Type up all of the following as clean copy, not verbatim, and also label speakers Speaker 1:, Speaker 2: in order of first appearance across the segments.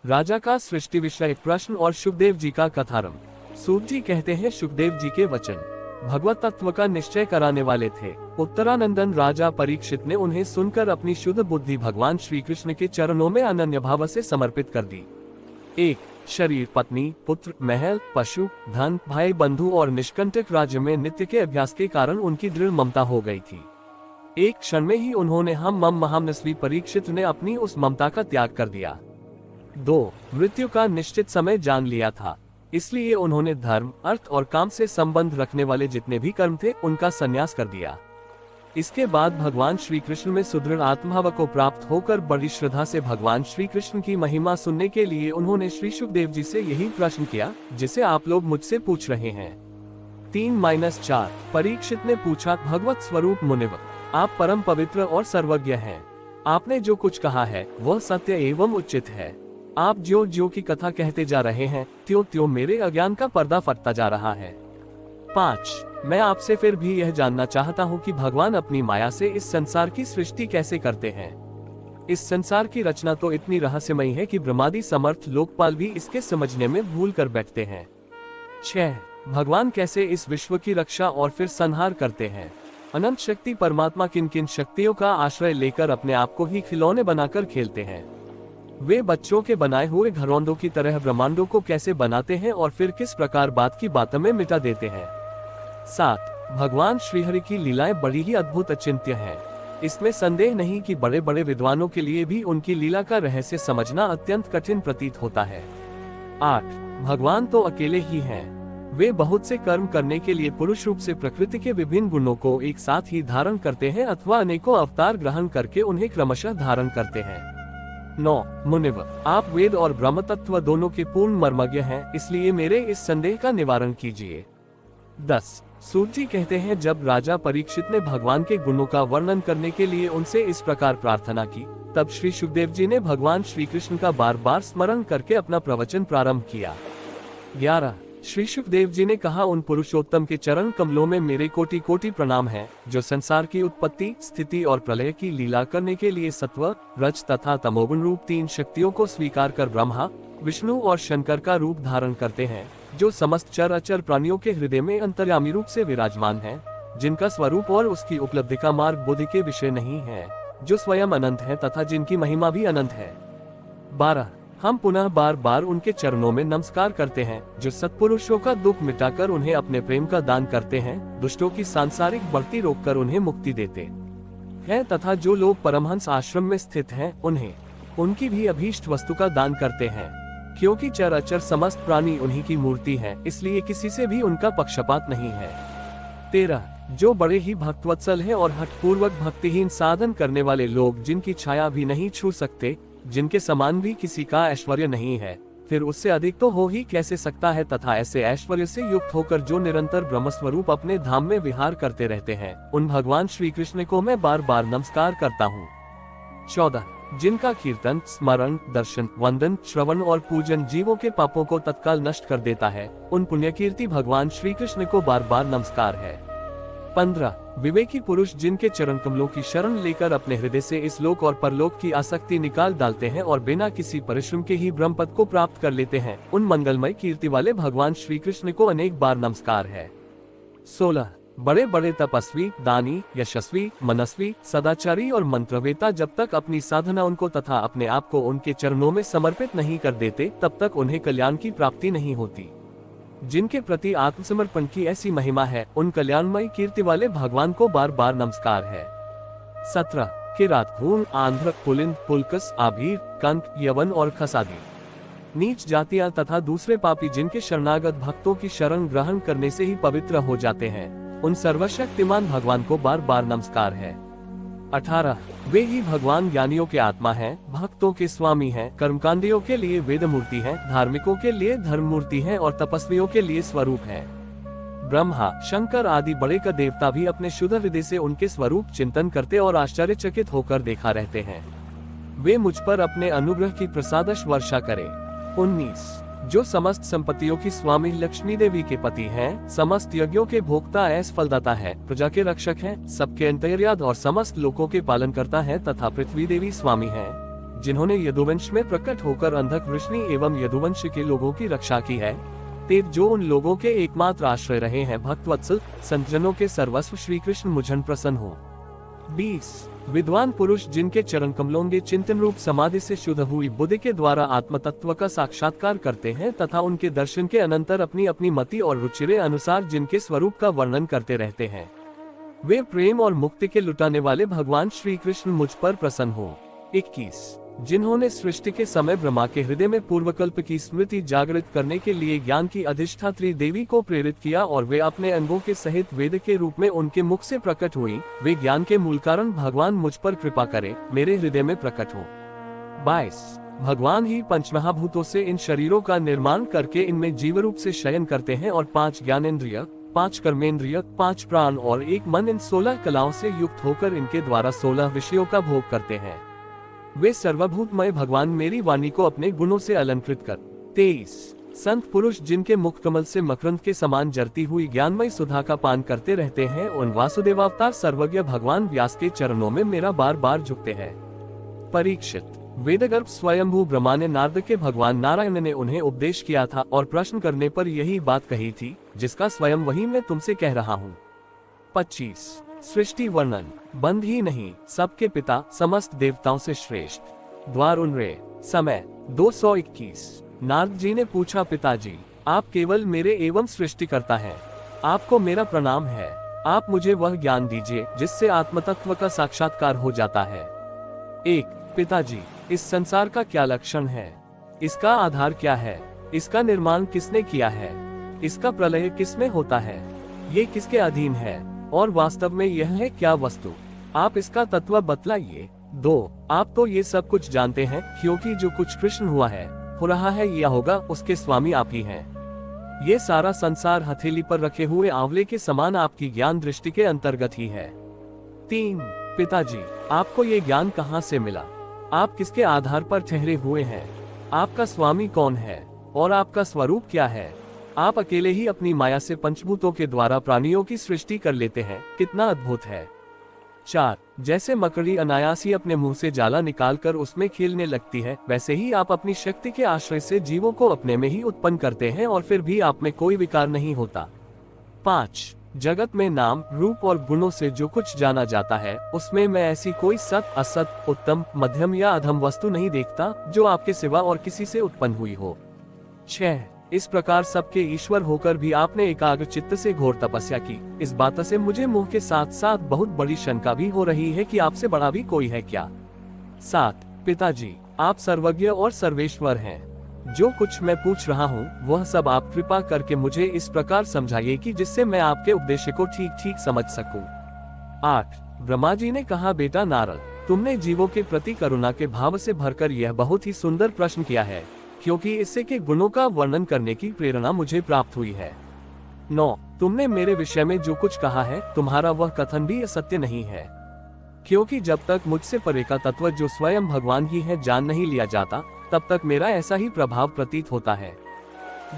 Speaker 1: राजा का सृष्टि विषय प्रश्न और सुखदेव जी का कथारंभ। सूत जी कहते हैं, सुखदेव जी के वचन भगवत तत्व का निश्चय कराने वाले थे। उत्तरानंदन राजा परीक्षित ने उन्हें सुनकर अपनी शुद्ध बुद्धि भगवान श्री कृष्ण के चरणों में अनन्य भाव से समर्पित कर दी। 1. शरीर, पत्नी, पुत्र, महल, पशु, धन, भाई बंधु और निष्कंटक राज्य में नित्य के अभ्यास के कारण उनकी दृढ़ ममता हो गई थी। एक क्षण में ही उन्होंने हम महामनस्वी परीक्षित ने अपनी उस ममता का त्याग कर दिया। 2. मृत्यु का निश्चित समय जान लिया था, इसलिए उन्होंने धर्म, अर्थ और काम से संबंध रखने वाले जितने भी कर्म थे उनका संन्यास कर दिया। इसके बाद भगवान श्री कृष्ण में सुदृढ़ आत्मभाव को प्राप्त होकर बड़ी श्रद्धा से भगवान श्री कृष्ण की महिमा सुनने के लिए उन्होंने श्री सुखदेव जी से यही प्रश्न किया जिसे आप लोग मुझसे पूछ रहे हैं। 3-4 परीक्षित ने पूछा, भगवत स्वरूप मुनिवर, आप परम पवित्र और सर्वज्ञ हैं। आपने जो कुछ कहा है वह सत्य एवं उचित है। आप जो जो की कथा कहते जा रहे हैं त्यों त्यों मेरे अज्ञान का पर्दा फटता जा रहा है। 5. मैं आपसे फिर भी यह जानना चाहता हूँ कि भगवान अपनी माया से इस संसार की सृष्टि कैसे करते हैं। इस संसार की रचना तो इतनी रहस्यमयी है कि ब्रह्मादि समर्थ लोकपाल भी इसके समझने में भूल कर बैठते हैं। 6. भगवान कैसे इस विश्व की रक्षा और फिर संहार करते हैं। अनंत शक्ति परमात्मा किन किन शक्तियों का आश्रय लेकर अपने आप को ही खिलौने बनाकर खेलते हैं। वे बच्चों के बनाए हुए घरौंदों की तरह ब्रह्मांडों को कैसे बनाते हैं और फिर किस प्रकार बात की बातों में मिटा देते हैं। 7. भगवान श्रीहरि की लीलाएं बड़ी ही अद्भुत अचिंत्य हैं। इसमें संदेह नहीं कि बड़े बड़े विद्वानों के लिए भी उनकी लीला का रहस्य समझना अत्यंत कठिन प्रतीत होता है। 8. भगवान तो अकेले ही हैं। वे बहुत से कर्म करने के लिए पुरुष रूप से प्रकृति के विभिन्न गुणों को एक साथ ही धारण करते हैं अथवा अनेकों अवतार ग्रहण करके उन्हें क्रमशः धारण करते हैं। 9. मुनिवर, आप वेद और ब्रह्म तत्व दोनों के पूर्ण मर्मज्ञ हैं, इसलिए मेरे इस संदेह का निवारण कीजिए। 10. सूत जी कहते हैं, जब राजा परीक्षित ने भगवान के गुणों का वर्णन करने के लिए उनसे इस प्रकार प्रार्थना की, तब श्री सुखदेव जी ने भगवान श्री कृष्ण का बार बार स्मरण करके अपना प्रवचन प्रारंभ किया। 11. श्री सुखदेव जी ने कहा, उन पुरुषोत्तम के चरण कमलों में मेरे कोटि कोटि प्रणाम है, जो संसार की उत्पत्ति, स्थिति और प्रलय की लीला करने के लिए सत्व, रज तथा तमोगुण रूप 3 शक्तियों को स्वीकार कर ब्रह्मा, विष्णु और शंकर का रूप धारण करते हैं, जो समस्त चर अचर प्राणियों के हृदय में अंतर्यामी रूप से विराजमान है, जिनका स्वरूप और उसकी उपलब्धि का मार्ग बुद्धि के विषय नहीं है, जो स्वयं अनंत है तथा जिनकी महिमा भी अनंत है। 12. हम पुनः बार बार उनके चरणों में नमस्कार करते हैं, जो सत्पुरुषों का दुख मिटाकर उन्हें अपने प्रेम का दान करते हैं, दुष्टों की सांसारिक बढ़ती रोककर उन्हें मुक्ति देते हैं तथा जो लोग परमहंस आश्रम में स्थित हैं उन्हें उनकी भी अभीष्ट वस्तु का दान करते हैं। क्योंकि चर अचर समस्त प्राणी उन्हीं की मूर्ति है, इसलिए किसी से भी उनका पक्षपात नहीं है। 13. जो बड़े ही भक्तवत्सल है और हठपूर्वक भक्तिहीन साधन करने वाले लोग जिनकी छाया भी नहीं छू सकते, जिनके समान भी किसी का ऐश्वर्य नहीं है, फिर उससे अधिक तो हो ही कैसे सकता है, तथा ऐसे ऐश्वर्य से युक्त होकर जो निरंतर ब्रह्मस्वरूप अपने धाम में विहार करते रहते हैं, उन भगवान श्री कृष्ण को मैं बार बार नमस्कार करता हूँ। 14. जिनका कीर्तन, स्मरण, दर्शन, वंदन, श्रवण और पूजन जीवों के पापों को तत्काल नष्ट कर देता है, उन पुण्यकीर्ति भगवान श्री कृष्ण को बार बार नमस्कार है। 15. विवेकी पुरुष जिनके चरण कमलों की शरण लेकर अपने हृदय से इस लोक और परलोक की आसक्ति निकाल डालते हैं और बिना किसी परिश्रम के ही ब्रह्म पद को प्राप्त कर लेते हैं, उन मंगलमय कीर्ति वाले भगवान श्री कृष्ण को अनेक बार नमस्कार है। 16. बड़े बड़े तपस्वी, दानी, यशस्वी, मनस्वी, सदाचारी और मंत्रवेता जब तक अपनी साधना उनको तथा अपने आप को उनके चरणों में समर्पित नहीं कर देते, तब तक उन्हें कल्याण की प्राप्ति नहीं होती। जिनके प्रति आत्मसमर्पण की ऐसी महिमा है, उन कल्याणमयी कीर्ति वाले भगवान को बार बार नमस्कार है। 17. किरात, हूण, आंध्र, पुलिंद, पुलकस, आभीर, कंक, यवन और खसादी नीच जातियां तथा दूसरे पापी जिनके शरणागत भक्तों की शरण ग्रहण करने से ही पवित्र हो जाते हैं, उन सर्वशक्तिमान भगवान को बार बार नमस्कार है। 18. वे ही भगवान ज्ञानियों के आत्मा हैं, भक्तों के स्वामी हैं, कर्मकांडियों के लिए वेद मूर्ति हैं, धार्मिकों के लिए धर्म मूर्ति हैं और तपस्वियों के लिए स्वरूप हैं। ब्रह्मा, शंकर आदि बड़े का देवता भी अपने शुद्ध हृदय से उनके स्वरूप चिंतन करते और आश्चर्यचकित होकर देखा रहते हैं। वे मुझ पर अपने अनुग्रह की प्रसादश वर्षा करें। 19. जो समस्त संपत्तियों की स्वामी लक्ष्मी देवी के पति हैं, समस्त यज्ञों के भोक्ता ऐस फलदाता है, प्रजा के रक्षक हैं, सबके अंतर्याद और समस्त लोकों के पालन करता है तथा पृथ्वी देवी स्वामी है। जिन्होंने यदुवंश में प्रकट होकर अंधक वृष्णि एवं यदुवंश के लोगों की रक्षा की है। 13 जो उन लोगों के एकमात्र आश्रय रहे हैं भक्तवत्सल, संतजनों के सर्वस्व श्री कृष्ण मुझन प्रसन्न हो। 20 विद्वान पुरुष जिनके चरण कमलों के चिंतन रूप समाधि से शुद्ध हुई बुद्धि के द्वारा आत्म तत्व का साक्षात्कार करते हैं तथा उनके दर्शन के अनंतर अपनी अपनी मति और रुचिरे अनुसार जिनके स्वरूप का वर्णन करते रहते हैं, वे प्रेम और मुक्ति के लुटाने वाले भगवान श्री कृष्ण मुझ पर प्रसन्न हो। 21 जिन्होंने सृष्टि के समय ब्रह्मा के हृदय में पूर्वकल्प की स्मृति जागृत करने के लिए ज्ञान की अधिष्ठात्री देवी को प्रेरित किया और वे अपने अंगों के सहित वेद के रूप में उनके मुख से प्रकट हुई, वे ज्ञान के मूल कारण भगवान मुझ पर कृपा करे, मेरे हृदय में प्रकट हो। 22 भगवान ही पंचमहाभूतों से इन शरीरों का निर्माण करके इनमें जीव रूप से शयन करते हैं और 5 ज्ञानेंद्रिय, 5 कर्मेंद्रिय, 5 प्राण और 1 मन इन 16 कलाओं से युक्त होकर इनके द्वारा 16 विषयों का भोग करते हैं। वे सर्वभूतमय भगवान मेरी वाणी को अपने गुणों से अलंकृत कर। 23 संत पुरुष जिनके मुख कमल से मकरंद के समान जरती हुई ज्ञानमय सुधा का पान करते रहते हैं, उन वासुदेवावतार सर्वज्ञ भगवान व्यास के चरणों में मेरा बार बार झुकते हैं। परीक्षित वेदगर्भ स्वयंभू ब्रह्मा ने नारद के भगवान नारायण ने उन्हें उपदेश किया था और प्रश्न करने पर यही बात कही थी, जिसका स्वयं वही मैं तुमसे कह रहा हूँ। 25 सृष्टि वर्णन बंध ही नहीं, सबके पिता, समस्त देवताओं से श्रेष्ठ। द्वार उनरे समय 221 नारद जी ने पूछा, पिताजी आप केवल मेरे एवं सृष्टि करता है, आपको मेरा प्रणाम है, आप मुझे वह ज्ञान दीजिए जिससे आत्मतत्व का साक्षात्कार हो जाता है। 1 पिताजी इस संसार का क्या लक्षण है, इसका आधार क्या है, इसका निर्माण किसने किया है, इसका प्रलय किसमें होता है, ये किसके अधीन है और वास्तव में यह है क्या वस्तु, आप इसका तत्व बतलाइए। 2 आप तो ये सब कुछ जानते हैं, क्योंकि जो कुछ कृष्ण हुआ है, हो रहा है या होगा, उसके स्वामी आप ही हैं। ये सारा संसार हथेली पर रखे हुए आंवले के समान आपकी ज्ञान दृष्टि के अंतर्गत ही है। 3 पिताजी आपको ये ज्ञान कहाँ से मिला, आप किसके आधार पर ठहरे हुए हैं, आपका स्वामी कौन है और आपका स्वरूप क्या है, आप अकेले ही अपनी माया से पंचभूतों के द्वारा प्राणियों की सृष्टि कर लेते हैं, कितना अद्भुत है। 4 जैसे मकड़ी अनायास ही अपने मुंह से जाला निकालकर उसमें खेलने लगती है, वैसे ही आप अपनी शक्ति के आश्रय से जीवों को अपने में ही उत्पन्न करते हैं और फिर भी आप में कोई विकार नहीं होता। 5 जगत में नाम, रूप और गुणों से जो कुछ जाना जाता है, उसमें मैं ऐसी कोई सत, असत, उत्तम, मध्यम या अधम वस्तु नहीं देखता जो आपके सिवा और किसी से उत्पन्न हुई हो। 6 इस प्रकार सबके ईश्वर होकर भी आपने एकाग्र चित्त से घोर तपस्या की, इस बात से मुझे मुंह के साथ साथ बहुत बड़ी शंका भी हो रही है कि आपसे बड़ा भी कोई है क्या। 7 पिताजी आप सर्वज्ञ और सर्वेश्वर हैं, जो कुछ मैं पूछ रहा हूँ वह सब आप कृपा करके मुझे इस प्रकार समझाइए कि जिससे मैं आपके उपदेश को ठीक ठीक समझ सकूं। 8 ब्रह्मा जी ने कहा, बेटा नारद तुमने जीवों के प्रति करुणा के भाव से भरकर यह बहुत ही सुंदर प्रश्न किया है, क्योंकि इससे के गुणों का वर्णन करने की प्रेरणा मुझे प्राप्त हुई है। 9 तुमने मेरे विषय में जो कुछ कहा है, तुम्हारा वह कथन भी असत्य नहीं है, क्योंकि जब तक मुझसे परे का तत्व जो स्वयं भगवान ही है जान नहीं लिया जाता, तब तक मेरा ऐसा ही प्रभाव प्रतीत होता है।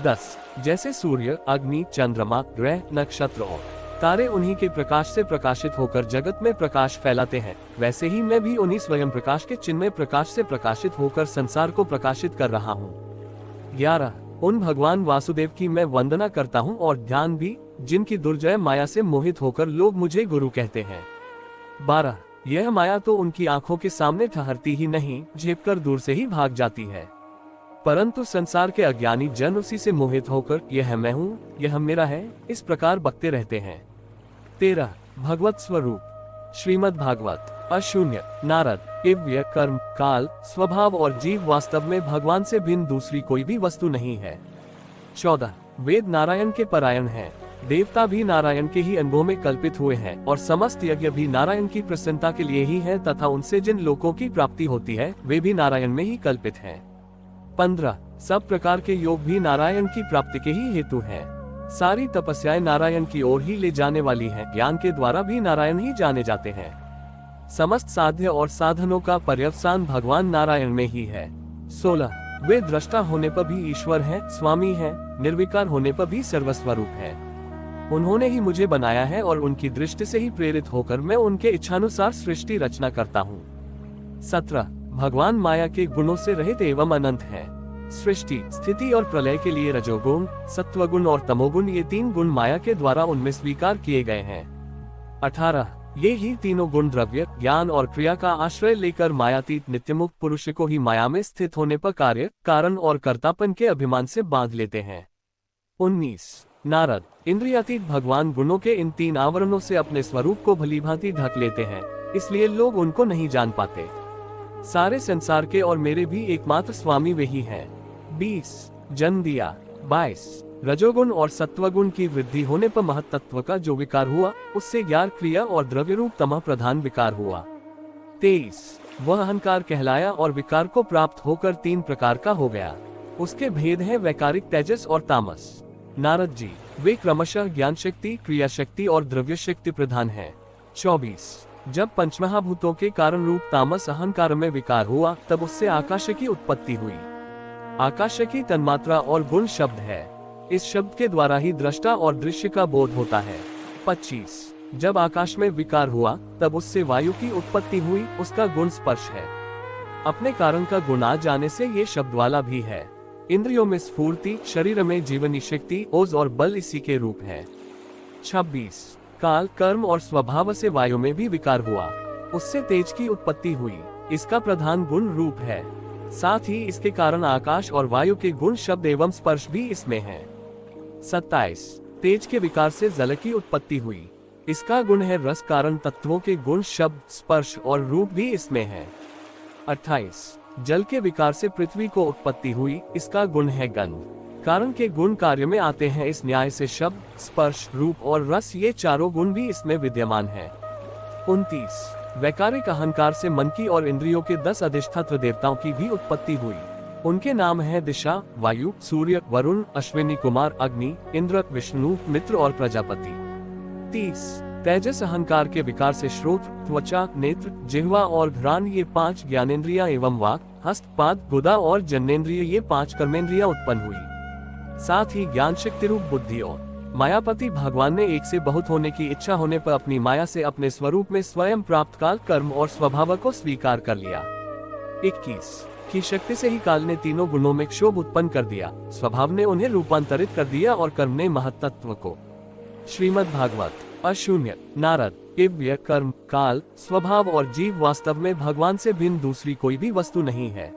Speaker 1: 10 जैसे सूर्य, अग्नि, चंद्रमा, ग्रह, नक्षत्र और तारे उन्हीं के प्रकाश से प्रकाशित होकर जगत में प्रकाश फैलाते हैं, वैसे ही मैं भी उन्हीं स्वयं प्रकाश के चिन्मय प्रकाश से प्रकाशित होकर संसार को प्रकाशित कर रहा हूँ। 11 उन भगवान वासुदेव की मैं वंदना करता हूँ और ध्यान भी, जिनकी दुर्जय माया से मोहित होकर लोग मुझे गुरु कहते हैं। 12 यह माया तो उनकी आंखों के सामने ठहरती ही नहीं, झेपकर दूर से ही भाग जाती है, परंतु संसार के अज्ञानी जन उसी से मोहित होकर यह मैं हूँ, यह मेरा है, इस प्रकार बकते रहते हैं। 13 भगवत स्वरूप श्रीमद् भागवत अशून्य नारद दिव्य कर्म, काल, स्वभाव और जीव वास्तव में भगवान से भिन्न दूसरी कोई भी वस्तु नहीं है। 14 वेद नारायण के परायण हैं, देवता भी नारायण के ही अनुभव में कल्पित हुए हैं और समस्त यज्ञ भी नारायण की प्रसन्नता के लिए ही है तथा उनसे जिन लोकों की प्राप्ति होती है वे भी नारायण में ही कल्पित हैं। 15 सब प्रकार के योग भी नारायण की प्राप्ति के ही हेतु हैं। सारी तपस्याएं नारायण की ओर ही ले जाने वाली हैं, ज्ञान के द्वारा भी नारायण ही जाने जाते हैं। समस्त साध्य और साधनों का पर्यवसान भगवान नारायण में ही है। 16 वे दृष्टा होने पर भी ईश्वर हैं, स्वामी हैं, निर्विकार होने पर भी सर्वस्वरूप हैं। उन्होंने ही मुझे बनाया है और उनकी दृष्टि से ही प्रेरित होकर मैं उनके इच्छानुसार सृष्टि रचना करता हूँ। 17 भगवान माया के गुणों से रहित एवं अनंत हैं। सृष्टि, स्थिति और प्रलय के लिए रजोगुण, सत्वगुण और तमोगुण ये 3 गुण माया के द्वारा उनमें स्वीकार किए गए हैं। 18 ये ही तीनों गुण द्रव्य, ज्ञान और क्रिया का आश्रय लेकर मायातीत नित्यमुक्त पुरुष को ही माया में स्थित होने पर कार्य, कारण और कर्तापन के अभिमान से बांध लेते हैं। 19 नारद, इंद्रियातीत भगवान गुणों के इन 3 आवरणों से अपने स्वरूप को भलीभांति ढक लेते हैं, इसलिए लोग उनको नहीं जान पाते। सारे संसार के और मेरे भी एकमात्र स्वामी वही हैं। 20 जन्म दिया। 22 रजोगुण और सत्वगुण की वृद्धि होने पर महत्तत्व का जो विकार हुआ, उससे ज्ञान, क्रिया और द्रव्य रूप तमः प्रधान विकार हुआ। 23 वह अहंकार कहलाया और विकार को प्राप्त होकर 3 प्रकार का हो गया। उसके भेद है वैकारिक, तेजस और तामस। नारद जी, वे क्रमशः ज्ञान शक्ति, क्रिया शक्ति और द्रव्य शक्ति प्रधान है। 24 जब पंचमहाभूतों के कारण रूप तामस अहंकार में विकार हुआ, तब उससे आकाश की उत्पत्ति हुई। आकाश की तन्मात्रा और गुण शब्द है। इस शब्द के द्वारा ही दृष्टा और दृश्य का बोध होता है। 25 जब आकाश में विकार हुआ, तब उससे वायु की उत्पत्ति हुई, उसका गुण स्पर्श है। अपने कारण का गुण आ जाने से ये शब्द वाला भी है। इंद्रियों में स्फूर्ति, शरीर में जीवनी शक्ति, ओज और बल इसी के रूप है। 26 काल, कर्म और स्वभाव से वायु में भी विकार हुआ, उससे तेज की उत्पत्ति हुई, इसका प्रधान गुण रूप है। साथ ही इसके कारण आकाश और वायु के गुण शब्द एवं स्पर्श भी इसमें है। 27 तेज के विकार से जल की उत्पत्ति हुई, इसका गुण है रस, कारण तत्वों के गुण शब्द, स्पर्श और रूप भी इसमें है। 28 जल के विकार से पृथ्वी को उत्पत्ति हुई, इसका गुण है गंध, कारण के गुण कार्य में आते हैं, इस न्याय से शब्द, स्पर्श, रूप और रस ये चारों गुण भी इसमें विद्यमान है। 29 वैकारिक अहंकार से मन की और इंद्रियों के 10 अधिष्ठात्र देवताओं की भी उत्पत्ति हुई। उनके नाम है दिशा, वायु, सूर्य, वरुण, अश्विनी कुमार, अग्नि, इंद्र, विष्णु, मित्र और प्रजापति। 30 तेजस अहंकार के विकार से श्रोत, त्वचा, नेत्र, जिह्वा और घ्राण ये 5 ज्ञानेंद्रिया एवं वाक, हस्त, पाद, गुदा और जन्नेन्द्रिय ये 5 कर्मेंद्रिया उत्पन्न हुई। साथ ही ज्ञान शक्ति रूप बुद्धि और मायापति भगवान ने एक से बहुत होने की इच्छा होने पर अपनी माया से अपने स्वरूप में स्वयं प्राप्त काल, कर्म और स्वभाव को स्वीकार कर लिया। 21 की शक्ति से ही काल ने तीनों गुणों में क्षोभ उत्पन्न कर दिया, स्वभाव ने उन्हें रूपांतरित कर दिया और कर्म ने महत्तत्व को। श्रीमद् भागवत अशून्य। नारद, दिव्य, कर्म, काल, स्वभाव और जीव वास्तव में भगवान से भिन्न दूसरी कोई भी वस्तु नहीं है।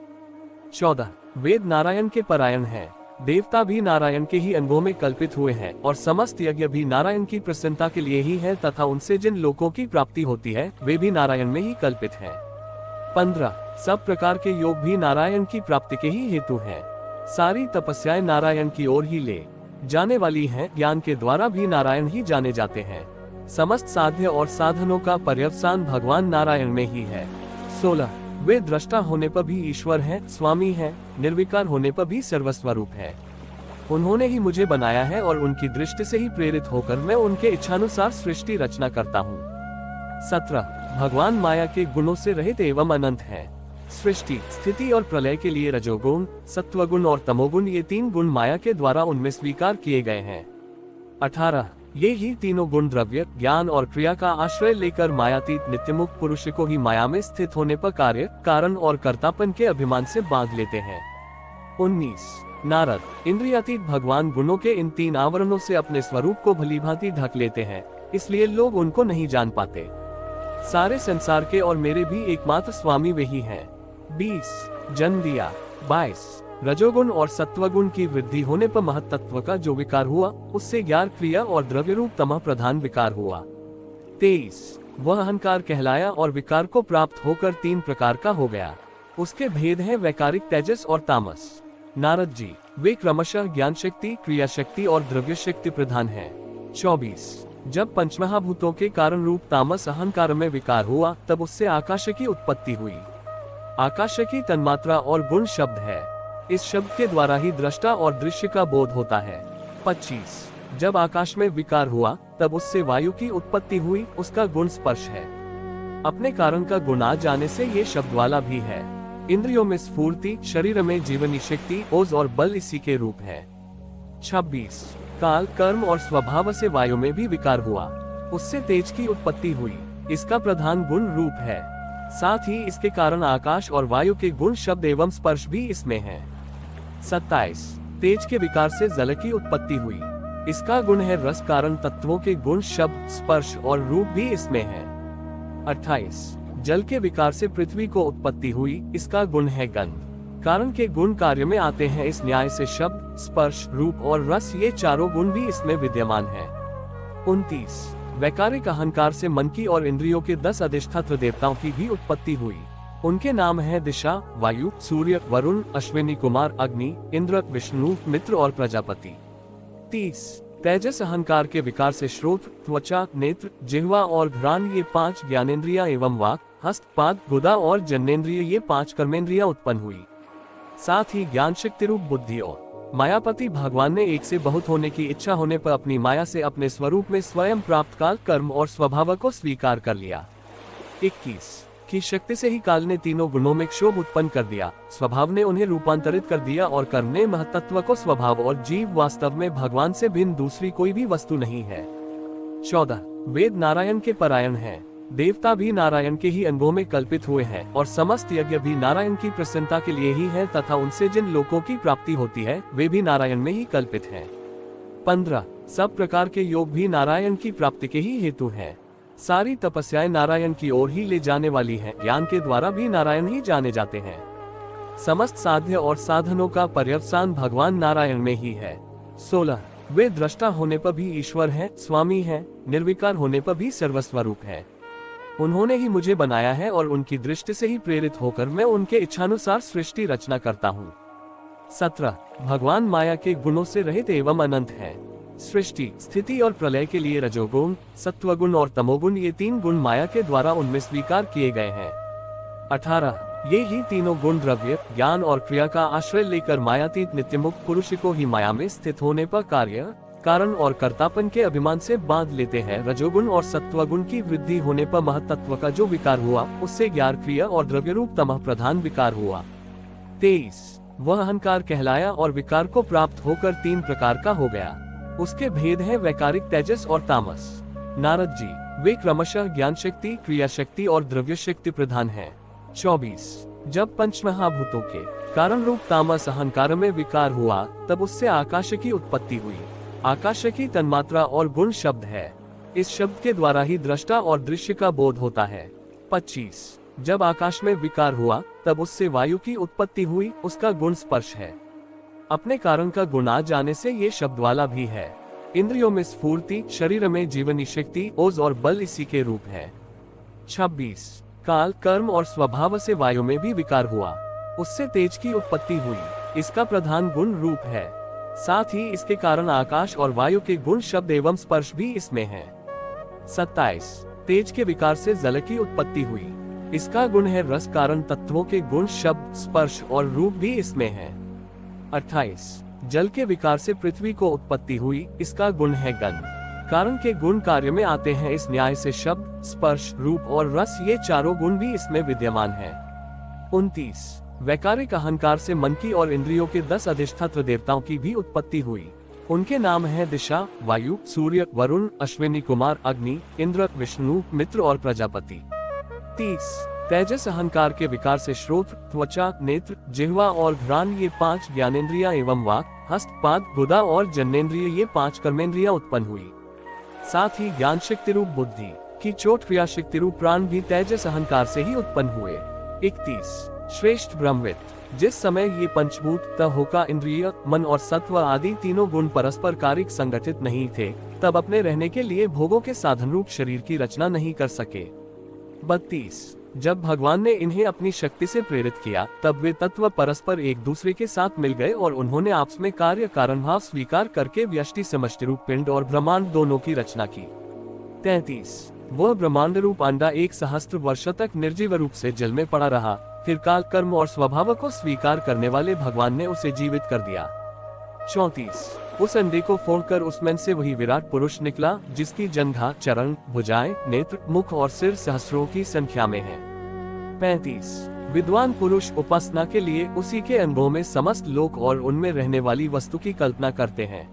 Speaker 1: 14 वेद नारायण के परायण हैं, देवता भी नारायण के ही अंगों में कल्पित हुए हैं और समस्त यज्ञ भी नारायण की प्रसन्नता के लिए ही है तथा उनसे जिन लोकों की प्राप्ति होती है वे भी नारायण में ही कल्पित हैं। 15 सब प्रकार के योग भी नारायण की प्राप्ति के ही हेतु हैं। सारी तपस्याएं नारायण की ओर ही ले जाने वाली हैं, ज्ञान के द्वारा भी नारायण ही जाने जाते हैं। समस्त साध्य और साधनों का पर्यवसान भगवान नारायण में ही है। 16 वे दृष्टा होने पर भी ईश्वर हैं, स्वामी हैं, निर्विकार होने पर भी सर्वस्वरूप है। उन्होंने ही मुझे बनाया है और उनकी दृष्टि से ही प्रेरित होकर मैं उनके इच्छानुसार सृष्टि रचना करता हूँ। 17 भगवान माया के गुणों से रहित एवं अनंत है। सृष्टि, स्थिति और प्रलय के लिए रजोगुण, सत्वगुण और तमोगुण ये 3 गुण माया के द्वारा उनमें स्वीकार किए गए हैं। 18 ये ही तीनों गुण द्रव्य, ज्ञान और क्रिया का आश्रय लेकर मायातीत नित्यमुक्त पुरुष को ही माया में स्थित होने पर कार्य, कारण और कर्तापन के अभिमान से बांध लेते हैं। 19 नारद, इंद्रियातीत भगवान गुणों के इन 3 आवरणों से अपने स्वरूप को भलीभांति ढक लेते हैं, इसलिए लोग उनको नहीं जान पाते। सारे संसार के और मेरे भी एकमात्र स्वामी वही हैं। 20 जन्म दिया। 22 रजोगुण और सत्वगुण की वृद्धि होने पर महत्तत्व का जो विकार हुआ, उससे ज्ञान, क्रिया और द्रव्य रूप तमः प्रधान विकार हुआ। 23 वह अहंकार कहलाया और विकार को प्राप्त होकर 3 प्रकार का हो गया। उसके भेद हैं वैकारिक, तेजस और तामस। नारद जी, वे क्रमशः ज्ञान शक्ति, क्रिया शक्ति और द्रव्य शक्ति प्रधान हैं। 24 जब पंचमहाभूतों के कारण रूप तामस अहंकार में विकार हुआ, तब उससे आकाश की उत्पत्ति हुई। आकाश की तन्मात्रा और गुण शब्द है। इस शब्द के द्वारा ही दृष्टा और दृश्य का बोध होता है। 25 जब आकाश में विकार हुआ, तब उससे वायु की उत्पत्ति हुई, उसका गुण स्पर्श है। अपने कारण का गुण आ जाने से ये शब्द वाला भी है। इंद्रियों में स्फूर्ति, शरीर में जीवनी शक्ति, ओज और बल इसी के रूप है। 26 काल, कर्म और स्वभाव से वायु में भी विकार हुआ, उससे तेज की उत्पत्ति हुई, इसका प्रधान गुण रूप है। साथ ही इसके कारण आकाश और वायु के गुण शब्द एवं स्पर्श भी इसमें है। 27 तेज के विकार से जल की उत्पत्ति हुई। इसका गुण है रस, कारण तत्वों के गुण शब्द स्पर्श और रूप भी इसमें है। 28 जल के विकार से पृथ्वी को उत्पत्ति हुई। इसका गुण है गंध, कारण के गुण कार्य में आते हैं। इस न्याय से शब्द स्पर्श रूप और रस ये चारों गुण भी इसमें विद्यमान है। 29 वैकारिक अहंकार से मन की और इंद्रियों के 10 अधिष्ठात्र देवताओं की भी उत्पत्ति हुई। उनके नाम है दिशा, वायु, सूर्य, वरुण, अश्विनी कुमार, अग्नि, इंद्र, विष्णु, मित्र और प्रजापति। 30 तेजस अहंकार के विकार से श्रोत्र, त्वचा, नेत्र, जिह्वा और घ्राण ये 5 ज्ञानेंद्रिया एवं वाक, हस्त, पाद, गुदा और जन्नेन्द्रिय ये 5 कर्मेंद्रिया उत्पन्न हुई। साथ ही ज्ञान शक्ति रूप बुद्धि और मायापति भगवान ने एक से बहुत होने की इच्छा होने पर अपनी माया से अपने स्वरूप में स्वयं प्राप्त काल, कर्म और स्वभाव को स्वीकार कर लिया। 21 की शक्ति से ही काल ने तीनों गुणों में क्षोभ उत्पन्न कर दिया। स्वभाव ने उन्हें रूपांतरित कर दिया और कर्म ने महतत्व को स्वभाव और जीव वास्तव में भगवान से भिन्न दूसरी कोई भी वस्तु नहीं है। 14 वेद नारायण के परायण हैं। देवता भी नारायण के ही अंगों में कल्पित हुए हैं और समस्त यज्ञ भी नारायण की प्रसन्नता के लिए ही है तथा उनसे जिन लोकों की प्राप्ति होती है वे भी नारायण में ही कल्पित हैं। 15 सब प्रकार के योग भी नारायण की प्राप्ति के ही हेतु हैं। सारी तपस्याएं नारायण की ओर ही ले जाने वाली हैं। ज्ञान के द्वारा भी नारायण ही जाने जाते हैं। समस्त साध्य और साधनों का पर्यवसान भगवान नारायण में ही है। 16 वे दृष्टा होने पर भी ईश्वर हैं, स्वामी हैं, निर्विकार होने पर भी सर्वस्वरूप हैं। उन्होंने ही मुझे बनाया है और उनकी दृष्टि से ही प्रेरित होकर मैं उनके इच्छानुसार सृष्टि रचना करता हूँ। 17 भगवान माया के गुणों से रहित एवं अनंत है। सृष्टि, स्थिति और प्रलय के लिए रजोगुण, सत्वगुण और तमोगुण ये 3 गुण माया के द्वारा उनमें स्वीकार किए गए हैं। 18 ये ही तीनों गुण द्रव्य, ज्ञान और क्रिया का आश्रय लेकर मायातीत नित्यमुक्त पुरुष को ही माया में स्थित होने पर कार्य, कारण और कर्तापन के अभिमान से बांध लेते हैं। रजोगुण और सत्वगुण की वृद्धि होने पर महतत्व का जो विकार हुआ उससे ज्ञान, क्रिया और द्रव्य रूप तमः प्रधान विकार हुआ। 23 वह अहंकार कहलाया और विकार को प्राप्त होकर 3 प्रकार का हो गया। उसके भेद है वैकारिक, तेजस और तामस। नारद जी वे क्रमशः ज्ञान शक्ति, क्रिया शक्ति और द्रव्य शक्ति प्रधान है। 24 जब पंचमहाभूतों के कारण रूप तामस अहंकार में विकार हुआ तब उससे आकाश की उत्पत्ति हुई। आकाश की तन्मात्रा और गुण शब्द है। इस शब्द के द्वारा ही दृष्टा और दृश्य का बोध होता है। 25 जब आकाश में विकार हुआ तब उससे वायु की उत्पत्ति हुई। उसका गुण स्पर्श है। अपने कारण का गुण आ जाने से ये शब्द वाला भी है। इंद्रियों में स्फूर्ति, शरीर में जीवनी शक्ति, ओज और बल इसी के रूप है। 26 काल, कर्म और स्वभाव से वायु में भी विकार हुआ। उससे तेज की उत्पत्ति हुई। इसका प्रधान गुण रूप है। साथ ही इसके कारण आकाश और वायु के गुण शब्द एवं स्पर्श भी इसमें है। 27 तेज के विकार से जल की उत्पत्ति हुई। इसका गुण है रस, कारण तत्वों के गुण शब्द स्पर्श और रूप भी इसमें है। 28 जल के विकार से पृथ्वी को उत्पत्ति हुई। इसका गुण है गंध, कारण के गुण कार्य में आते हैं। इस न्याय से शब्द, स्पर्श, रूप और रस ये चारों गुण भी इसमें विद्यमान है। 29 वैकारिक अहंकार से मन की और इंद्रियों के 10 अधिष्ठात्र देवताओं की भी उत्पत्ति हुई। उनके नाम है दिशा, वायु, सूर्य, वरुण, अश्विनी कुमार, अग्नि, इंद्र, विष्णु, मित्र और प्रजापति। 30 तेजस अहंकार के विकार से श्रोत्र, त्वचा, नेत्र, जिह्वा और घ्राण ये 5 ज्ञानेंद्रिया एवं वाक, हस्त, पाद, गुदा और जन्नेन्द्रिय ये 5 कर्मेंद्रिया उत्पन्न हुई। साथ ही ज्ञान शक्ति रूप बुद्धि की चोट, क्रिया शक्ति रूप प्राण भी तेजस अहंकार से ही उत्पन्न हुए। 31 श्रेष्ठ ब्रह्मविद जिस समय ये पंचभूत, तहोका, इंद्रिय, मन और सत्व आदि तीनों गुण परस्पर कारिक संगठित नहीं थे तब अपने रहने के लिए भोगों के साधन रूप शरीर की रचना नहीं कर सके। 32 जब भगवान ने इन्हें अपनी शक्ति से प्रेरित किया तब वे तत्व परस्पर एक दूसरे के साथ मिल गए और उन्होंने आपस में कार्य कारण भाव स्वीकार करके व्यष्टि समष्टि रूप पिंड और ब्रह्मांड दोनों की रचना की। 33 वह ब्रह्मांड रूप अंडा 1 सहस्त्र वर्ष तक निर्जीव रूप से जल में पड़ा रहा। फिर काल, कर्म और स्वभाव को स्वीकार करने वाले भगवान ने उसे जीवित कर दिया। 34 उस अंडे को फोड़कर उसमें से वही विराट पुरुष निकला जिसकी जंघा, चरण, भुजाएं, नेत्र, मुख और सिर सहस्रों की संख्या में है। 35 विद्वान पुरुष उपासना के लिए उसी के अंगों में समस्त लोक और उनमें रहने वाली वस्तु की कल्पना करते हैं।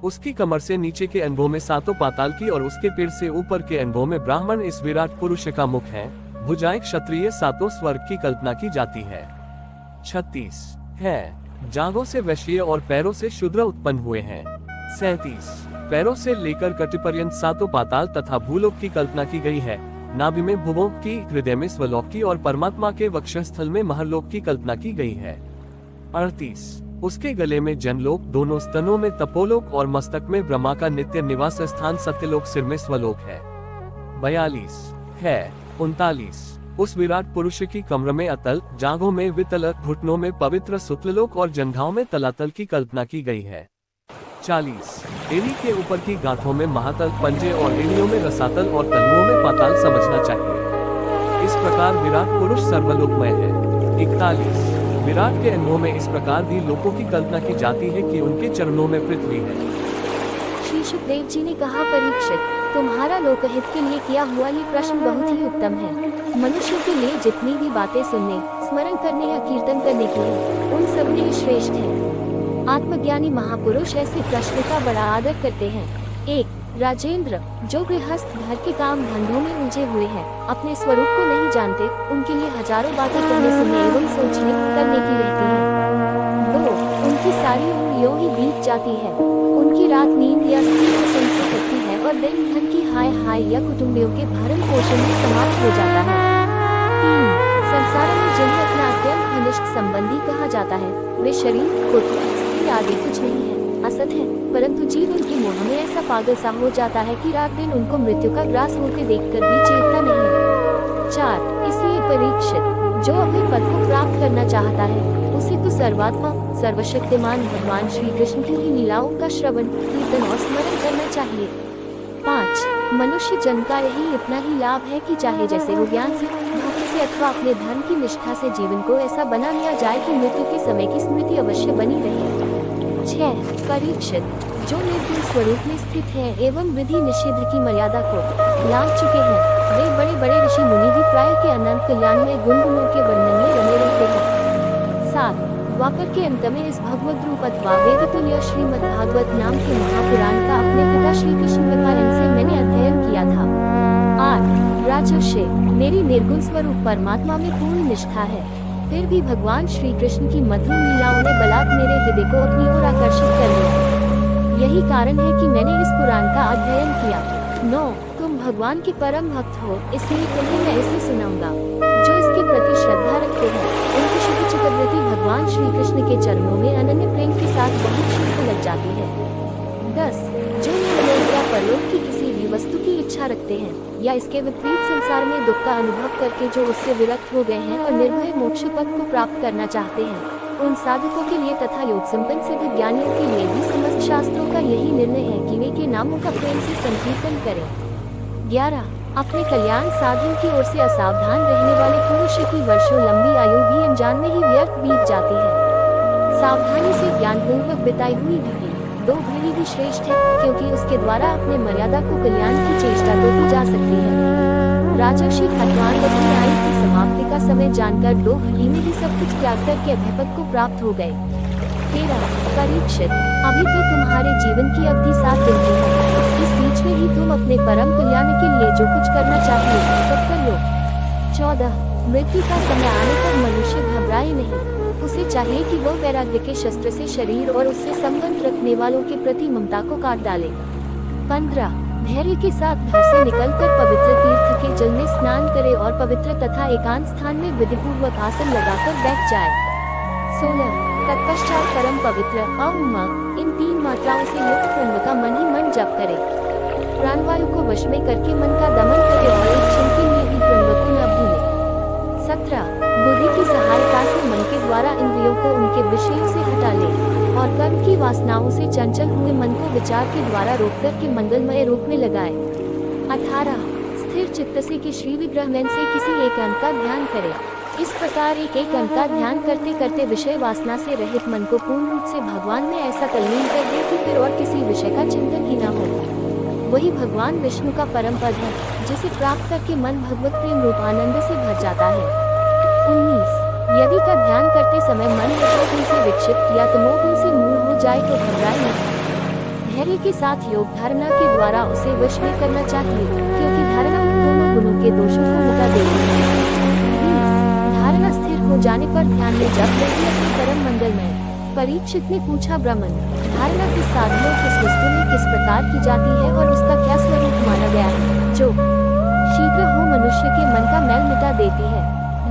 Speaker 1: उसकी कमर से नीचे के अंगों में 7 पाताल की और उसके पेट से ऊपर के अंगों में ब्राह्मण इस विराट पुरुष का मुख है। भुजाएं क्षत्रिय सातों स्वर्ग की कल्पना की जाती है। 36 है, जांघों से वैश्य और पैरों से शूद्र उत्पन्न हुए हैं। 37 पैरों से लेकर कटिपर्यंत सातों पाताल तथा भूलोक की कल्पना की गई है। नाभि में भुवों की, हृदय में स्वलोक की और परमात्मा के वक्षस्थल में महलोक की कल्पना की गई है। 38 उसके गले में जनलोक, दोनों स्तनों में तपोलोक और मस्तक में ब्रह्मा का नित्य निवास स्थान सत्यलोक, सिर में स्वलोक है। 42 है। 39 उस विराट पुरुष की कमर में अतल, जांघों में वितल, घुटनों में पवित्र सुतलोक और जंघाओं में तलातल की कल्पना की गई है। 40 एड़ी के ऊपर की गांठों में महातल, पंजे और एड़ियों में रसातल और तलुओं में पाताल समझना चाहिए। इस प्रकार विराट पुरुष सर्वलोकमय है। 41 विराट के अंगों में इस प्रकार भी लोकों की कल्पना की जाती है कि उनके चरणों में पृथ्वी है।
Speaker 2: श्री सुखदेव जी ने कहा, परीक्षित, तुम्हारा लोकहित के लिए किया हुआ ये प्रश्न बहुत ही उत्तम है। मनुष्य के लिए जितनी भी बातें सुनने, स्मरण करने या कीर्तन करने की है, उन सब में श्रेष्ठ है। आत्मज्ञानी महापुरुष ऐसे प्रश्न का बड़ा आदर करते हैं। 1 राजेंद्र, जो गृहस्थ घर के काम धंधों में उलझे हुए हैं, अपने स्वरूप को नहीं जानते, उनके लिए हजारों बातें कहने, सुनने एवं सोचने करने की रहती है। 2 उनकी सारी उम्र यूं ही बीत जाती है। उनकी रात नींद या स्त्री पसंद से कटती है और दिन धन की हाय हाय या कुटुंबियों के भरण पोषण में समाप्त हो जाता है। 3 संसार में जिन्हें अपना अत्यंत घनिष्ठ संबंधी कहा जाता है, वे शरीर, पुत्र, स्त्री आदि कुछ नहीं है, असत है, परंतु जीव उनके मोह में ऐसा पागल सा हो जाता है कि रात दिन उनको मृत्यु का ग्रास होते देखकर भी चेतता नहीं। 4 इसलिए परीक्षित, जो अपने पद को प्राप्त करना चाहता है, उसे तो सर्वात्मा सर्वशक्तिमान भगवान श्री कृष्ण की ही लीलाओं का श्रवण, कीर्तन और स्मरण करना चाहिए। 5 मनुष्य जन्म का यही इतना ही लाभ है कि चाहे जैसे हो, ज्ञान से, भक्ति से अथवा अपने धर्म की निष्ठा से जीवन को ऐसा बना लिया जाए कि मृत्यु के समय की स्मृति अवश्य बनी रहे। 6 परीक्षित, जो निर्गुण स्वरूप में स्थित है एवं विधि निषेध की मर्यादा को लांघ चुके हैं, वे बड़े बड़े ऋषि मुनि भी प्राय के अनंत कल्याण में गुणगुणों के वर्णन में रमे रहते हैं। 7 द्वापर के अंत में इस भगवद रूप अथवा वेदतुल्य श्रीमद् भागवत नाम के महापुराण का अपने पिता श्री कृष्ण कृपानंद से मैंने अध्ययन किया था। 8 राजर्षि, मेरी निर्गुण स्वरूप परमात्मा में पूर्ण निष्ठा है, फिर भी भगवान श्री कृष्ण की मधुर लीलाओं ने बलात् मेरे हृदय को अपनी ओर आकर्षित कर लिया। यही कारण है कि मैंने इस पुराण का अध्ययन किया। 9 तुम भगवान के परम भक्त हो, इसलिए तुम्हें मैं इसे सुनाऊंगा। जो इसके प्रति श्रद्धा रखते हैं, उनकी शुद्ध चित्तवृत्ति भगवान श्री कृष्ण के चरणों में अनन्य प्रेम के साथ बहुत शीघ्र लग जाती है। 10 जो निर्लोक या परलोक की किसी भी वस्तु की इच्छा रखते हैं, या इसके विपरीत संसार में दुख का अनुभव करके जो उससे विरक्त हो गए हैं और निर्भय मोक्ष पद को प्राप्त करना चाहते हैं, उन साधकों के लिए तथा योग संपन्न सिद्ध ज्ञानियों के लिए भी समस्त शास्त्रों का यही निर्णय है कि वे के नामों का प्रेम से संकीर्तन करें। 11 अपने कल्याण साधन की ओर से असावधान रहने वाले पुरुष की वर्षों लंबी आयु भी अनजान में ही व्यर्थ बीत जाती है। सावधानी से ज्ञान पूर्वक बिताई हुई घड़ी 2 घड़ी भी श्रेष्ठ है, क्योंकि उसके द्वारा अपने मर्यादा को कल्याण की चेष्टा तो की जा सकती है। राजर्षि खट्वांग अपनी आयु की समाप्ति का समय जानकर 2 घड़ी में ही सब कुछ त्याग करके अभयपद को प्राप्त हो गए। 13 परीक्षित, अभी तो तुम्हारे जीवन की अवधि 7 दिन की है, इस बीच में ही तुम अपने परम कल्याण के लिए जो कुछ करना चाहिए सब कर लो। 14 मृत्यु का समय आने पर मनुष्य घबराए नहीं, उसे चाहिए कि वह वैराग्य के शस्त्र से शरीर और उससे संबंध रखने वालों के प्रति ममता को काट डाले। 15 धैर्य के साथ घर से निकलकर पवित्र तीर्थ के जल में स्नान करे और पवित्र तथा एकांत स्थान में विधिपूर्वक आसन लगाकर बैठ जाए। 16 तत्पश्चात परम पवित्र अम इन 3 मात्राओं से युक्त प्रणव का मन ही मन जप करे। प्राणवायु को वश में करके मन का दमन करे और एक क्षण के लिए भी प्रणव को न भूले। 17 बुद्धि की सहायता से मन के द्वारा इंद्रियों को उनके विषयों से हटा ले और कर्म की वासनाओं से चंचल हुए मन को विचार के द्वारा रोककर के मंगलमय रूप में लगाए। 18 स्थिर चित्त से कि श्री विग्रह में से किसी एक अंग का ध्यान करे। इस प्रकार एक एक अंग का ध्यान करते करते विषय वासना से रहित मन को पूर्ण रूप से भगवान में ऐसा तल्लीन कर दे कि फिर और किसी विषय का चिंतन ही न हो। वही भगवान विष्णु का परम पद है, जिसे प्राप्त करके मन भगवत प्रेम रूप आनंद से भर जाता है। 19 यदि का ध्यान करते समय मन रजोगुण से विक्षिप्त या तमोगुण से मूल हो जाए तो घबराए नहीं। धैर्य के साथ योग धारणा के द्वारा उसे वश में करना चाहिए, क्योंकि धारणा उन दोनों गुणों के दोषों को मिटा देती है। 20 धारणा स्थिर हो जाने पर ध्यान में जप लेगी अपने परम मंगलमय। परीक्षित ने पूछा, ब्राह्मण, धारणा किस साधन और किस वस्तु में किस प्रकार की जाती है और उसका क्या स्वरूप माना गया है, जो शीघ्र हो मनुष्य के मन का मैल मिटा देती है।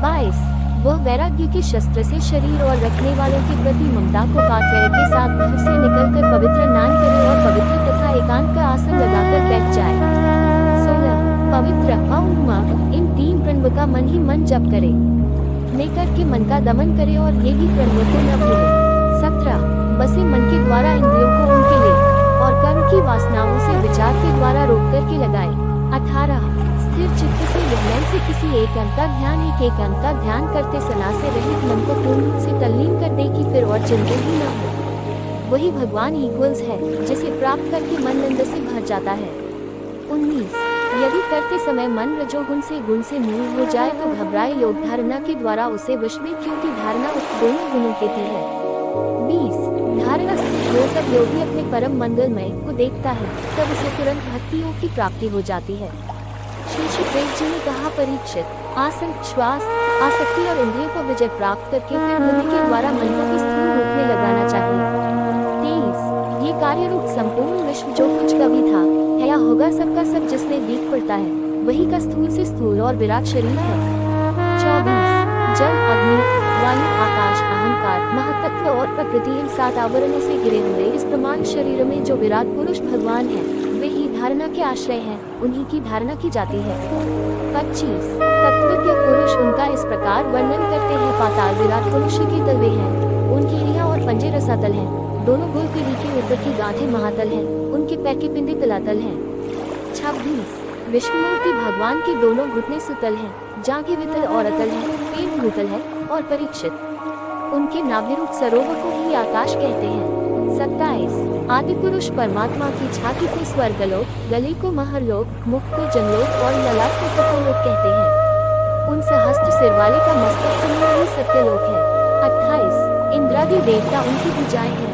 Speaker 2: 22 वह वैराग्य के शस्त्र से शरीर और रखने वालों के प्रति ममता को काटने के साथ घर से निकलकर पवित्र स्नान करे और पवित्र तथा एकांत का आसन लगाकर बैठ जाए। 16 पवित्र अम इन 3 प्रणव का मन ही मन जप करे, लेकर के मन का दमन करे और ये भी प्रणव को न भूले। 17 बसे मन के द्वारा इंद्रियों को उनके ले और कर्म की वासनाओं से विचार के द्वारा रोक करके लगाए। 18 स्थिर चित्त से विलयन से किसी एक अंक का ध्यान करते सलाह से रहित मन को पूर्ण रूप से तल्लीन कर दे कि फिर और चिंतन ही न हो। वही भगवान इक्वल्स है, जिसे प्राप्त करके मन आनंद से भर जाता है। 19 यदि करते समय मन रजोगुण से गुण से मूल हो जाए तो घबराए योग धारणा के द्वारा उसे वश में, क्योंकि धारणा उस दोनों गुणों की है। 20 धारणा स्थिर होकर योगी अपने परम मंगलमय को देखता है, तब उसे तुरंत भक्ति योग की प्राप्ति हो जाती है। श्री सुखदेव जी ने कहा, परीक्षित, आसन, श्वास, आसक्ति और इंद्रियों को विजय प्राप्त करके फिर बुद्धि के द्वारा मन को स्थूल रूप में लगाना चाहिए। 23 ये कार्य रूप संपूर्ण विश्व जो कुछ कभी था है या होगा, सबका सब जिसमें दीख पड़ता है वही का स्थूल से स्थूल और विराट शरीर है। 24 जल, अग्नि, वायु, आकाश, अहंकार, महतत्व और प्रकृति इन 7 आवरणों से घिरे हुए इस ब्रह्मांड शरीर में जो विराट पुरुष भगवान है, वे ही धारणा के आश्रय हैं, उन्हीं की धारणा की जाती है। 25 तत्वज्ञ पुरुष उनका इस प्रकार वर्णन करते हैं, पाताल विराट पुरुष के तलवे हैं, उनकी इलियां और पंजे रसातल हैं, दोनों गोल पीढ़ी के ऊपर की गांठें महातल हैं, उनके पैर के पिंडे तलातल हैं। 26 विष्णुमूर्ति भगवान के दोनों घुटने सुतल हैं, जांघें वितल और अतल हैं, पेट भूतल है और परीक्षित उनके नाभिरूप सरोवर को ही आकाश कहते हैं। 27 आदि पुरुष परमात्मा की छाती को स्वर्गलोक, गले को महरलोक, मुख को जनलोक और ललाट को तपोलोक कहते हैं। उन सहस्त्र सिर वाले का मस्तक समूह ही सत्यलोक है। 28 इंद्रादि देवता उनकी भुजाएं हैं,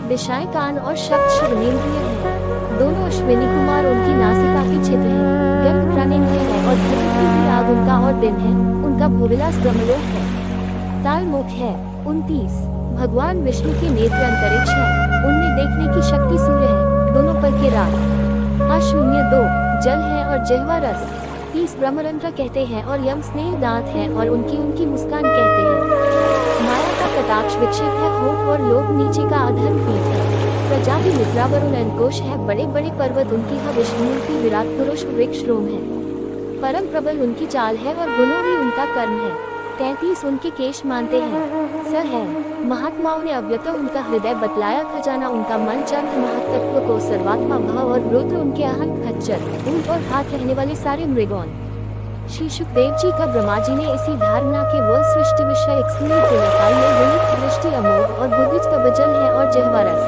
Speaker 2: दिशाएं कान और शब्द श्रवणेन्द्रिय हैं, दोनों अश्विनी कुमार उनकी नासिका के छिद्र हैं, गंध प्राणेन्द्रिय है और पृथ्वी की आग उनका और दिन है, उनका भूविलास ब्रह्मलोक है। तालमुख है। 29 भगवान विष्णु के नेत्र अंतरिक्ष है, उनमें देखने की शक्ति सूर्य है, दोनों पल के रात। अशून्य 2 जल है और जिह्वा रस। 30 ब्रह्मरंध्र कहते हैं और यम स्नेह दांत है और उनकी मुस्कान कहते हैं। माया का कटाक्ष विक्षेप है होठ और लोभ नीचे का अधर्म पीठ है। प्रजापति मित्रा वरुण अंकुश है, बड़े बड़े पर्वत उनकी है, विष्णु विराट पुरुष वृक्ष रोम है, परम प्रबल उनकी चाल है और गुणों ही उनका कर्म है। 33 उनके केश मानते हैं, स है महात्माओं ने अव्यक्त उनका हृदय बतलाया, खजाना उनका मन, चंद्र महत्त्व को सर्वात्मा भाव और रुद्र उनके अहंग, खच्चर, ऊंट और हाथ रहने वाले सारे मृगौन। श्री सुखदेव जी का ब्रह्मा जी ने इसी धारणा के वह सृष्टि विषय दृष्टि अमोघ और बुद्धि कबजल है और जिह्वा रस।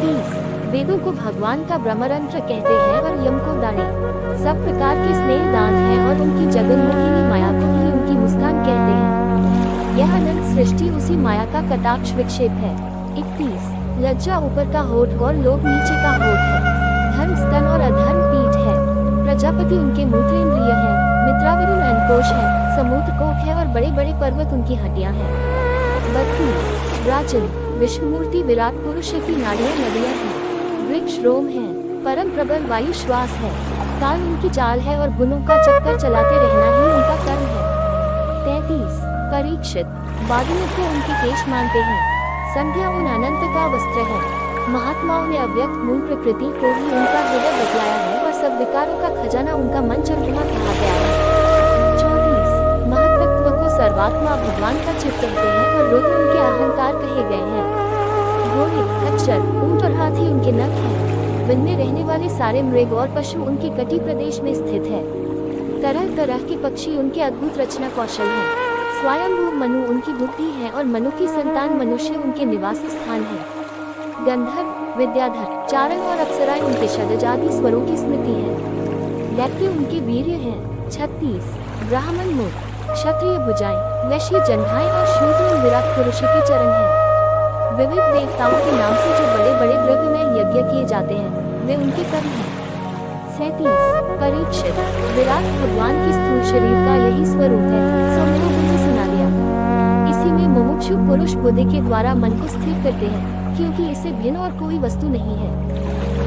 Speaker 2: 30 वेदों को भगवान का ब्रह्मरंध्र कहते हैं और यम को दाने, सब प्रकार के स्नेह दान है और उनकी जगन्मोहिनी माया को ही उनकी मुस्कान कहते हैं। यह अनंत सृष्टि उसी माया का कटाक्ष विक्षेप है। 31 लज्जा ऊपर का होठ और लोभ नीचे का होठ है, धर्म स्तन और अधर्म पीठ है, प्रजापति उनके मूत्रेंद्रिय है, मित्रावरुण अंकोश है, समुद्र कोप है और बड़े बड़े पर्वत उनकी हड्डियां हैं। 32 राजन विष्णुमूर्ति विराट पुरुष की नाड़ियां नदियां हैं, वृक्ष रोम है, परम प्रबल वायु श्वास है, काल उनकी चाल है और गुणों का चक्कर चलाते रहना ही उनका कर्म है। 33 परीक्षित बादलों को उनके केश मानते हैं, संध्या उन अनंत का वस्त्र है, महात्माओं ने अव्यक्त मूल प्रकृति को ही उनका हृदय बतलाया है और सब विकारों का खजाना उनका मन चंद्रमा कहा गया है। 34 महत्त्व को सर्वात्मा भगवान का चित्त कहते हैं और रुद्र उनके अहंकार कहे गए हैं। घोड़े, खच्चर, ऊंट और हाथी उनके नख हैं, वन में रहने वाले सारे मृग और पशु उनके कटी प्रदेश में स्थित है, तरह तरह के पक्षी उनके अद्भुत रचना कौशल है, स्वयंभू मनु उनकी बुद्धि है और मनु की संतान मनुष्य उनके निवास स्थान है। गंधर्व, विद्याधर, चारण और अप्सराएं उनके शतजाति स्वरों की स्मृति है, दैत्य उनके वीर्य हैं। 36 ब्राह्मण मुख, क्षत्रिय भुजाएं, वैश्य जंघाएं और शूद्र विराट पुरुष के चरण हैं। विविध देवताओं के नाम से जो बड़े बड़े बड़े द्रव्यमय यज्ञ किए जाते हैं, वे उनके कर्म हैं। 37 परीक्षित, विराट भगवान के स्थूल शरीर का यही स्वरूप है, सो मैंने तुझे सुना दिया। इसी में मुमुक्षु पुरुष बुद्धि के द्वारा मन को स्थिर करते हैं, क्योंकि इससे भिन्न और कोई वस्तु नहीं है।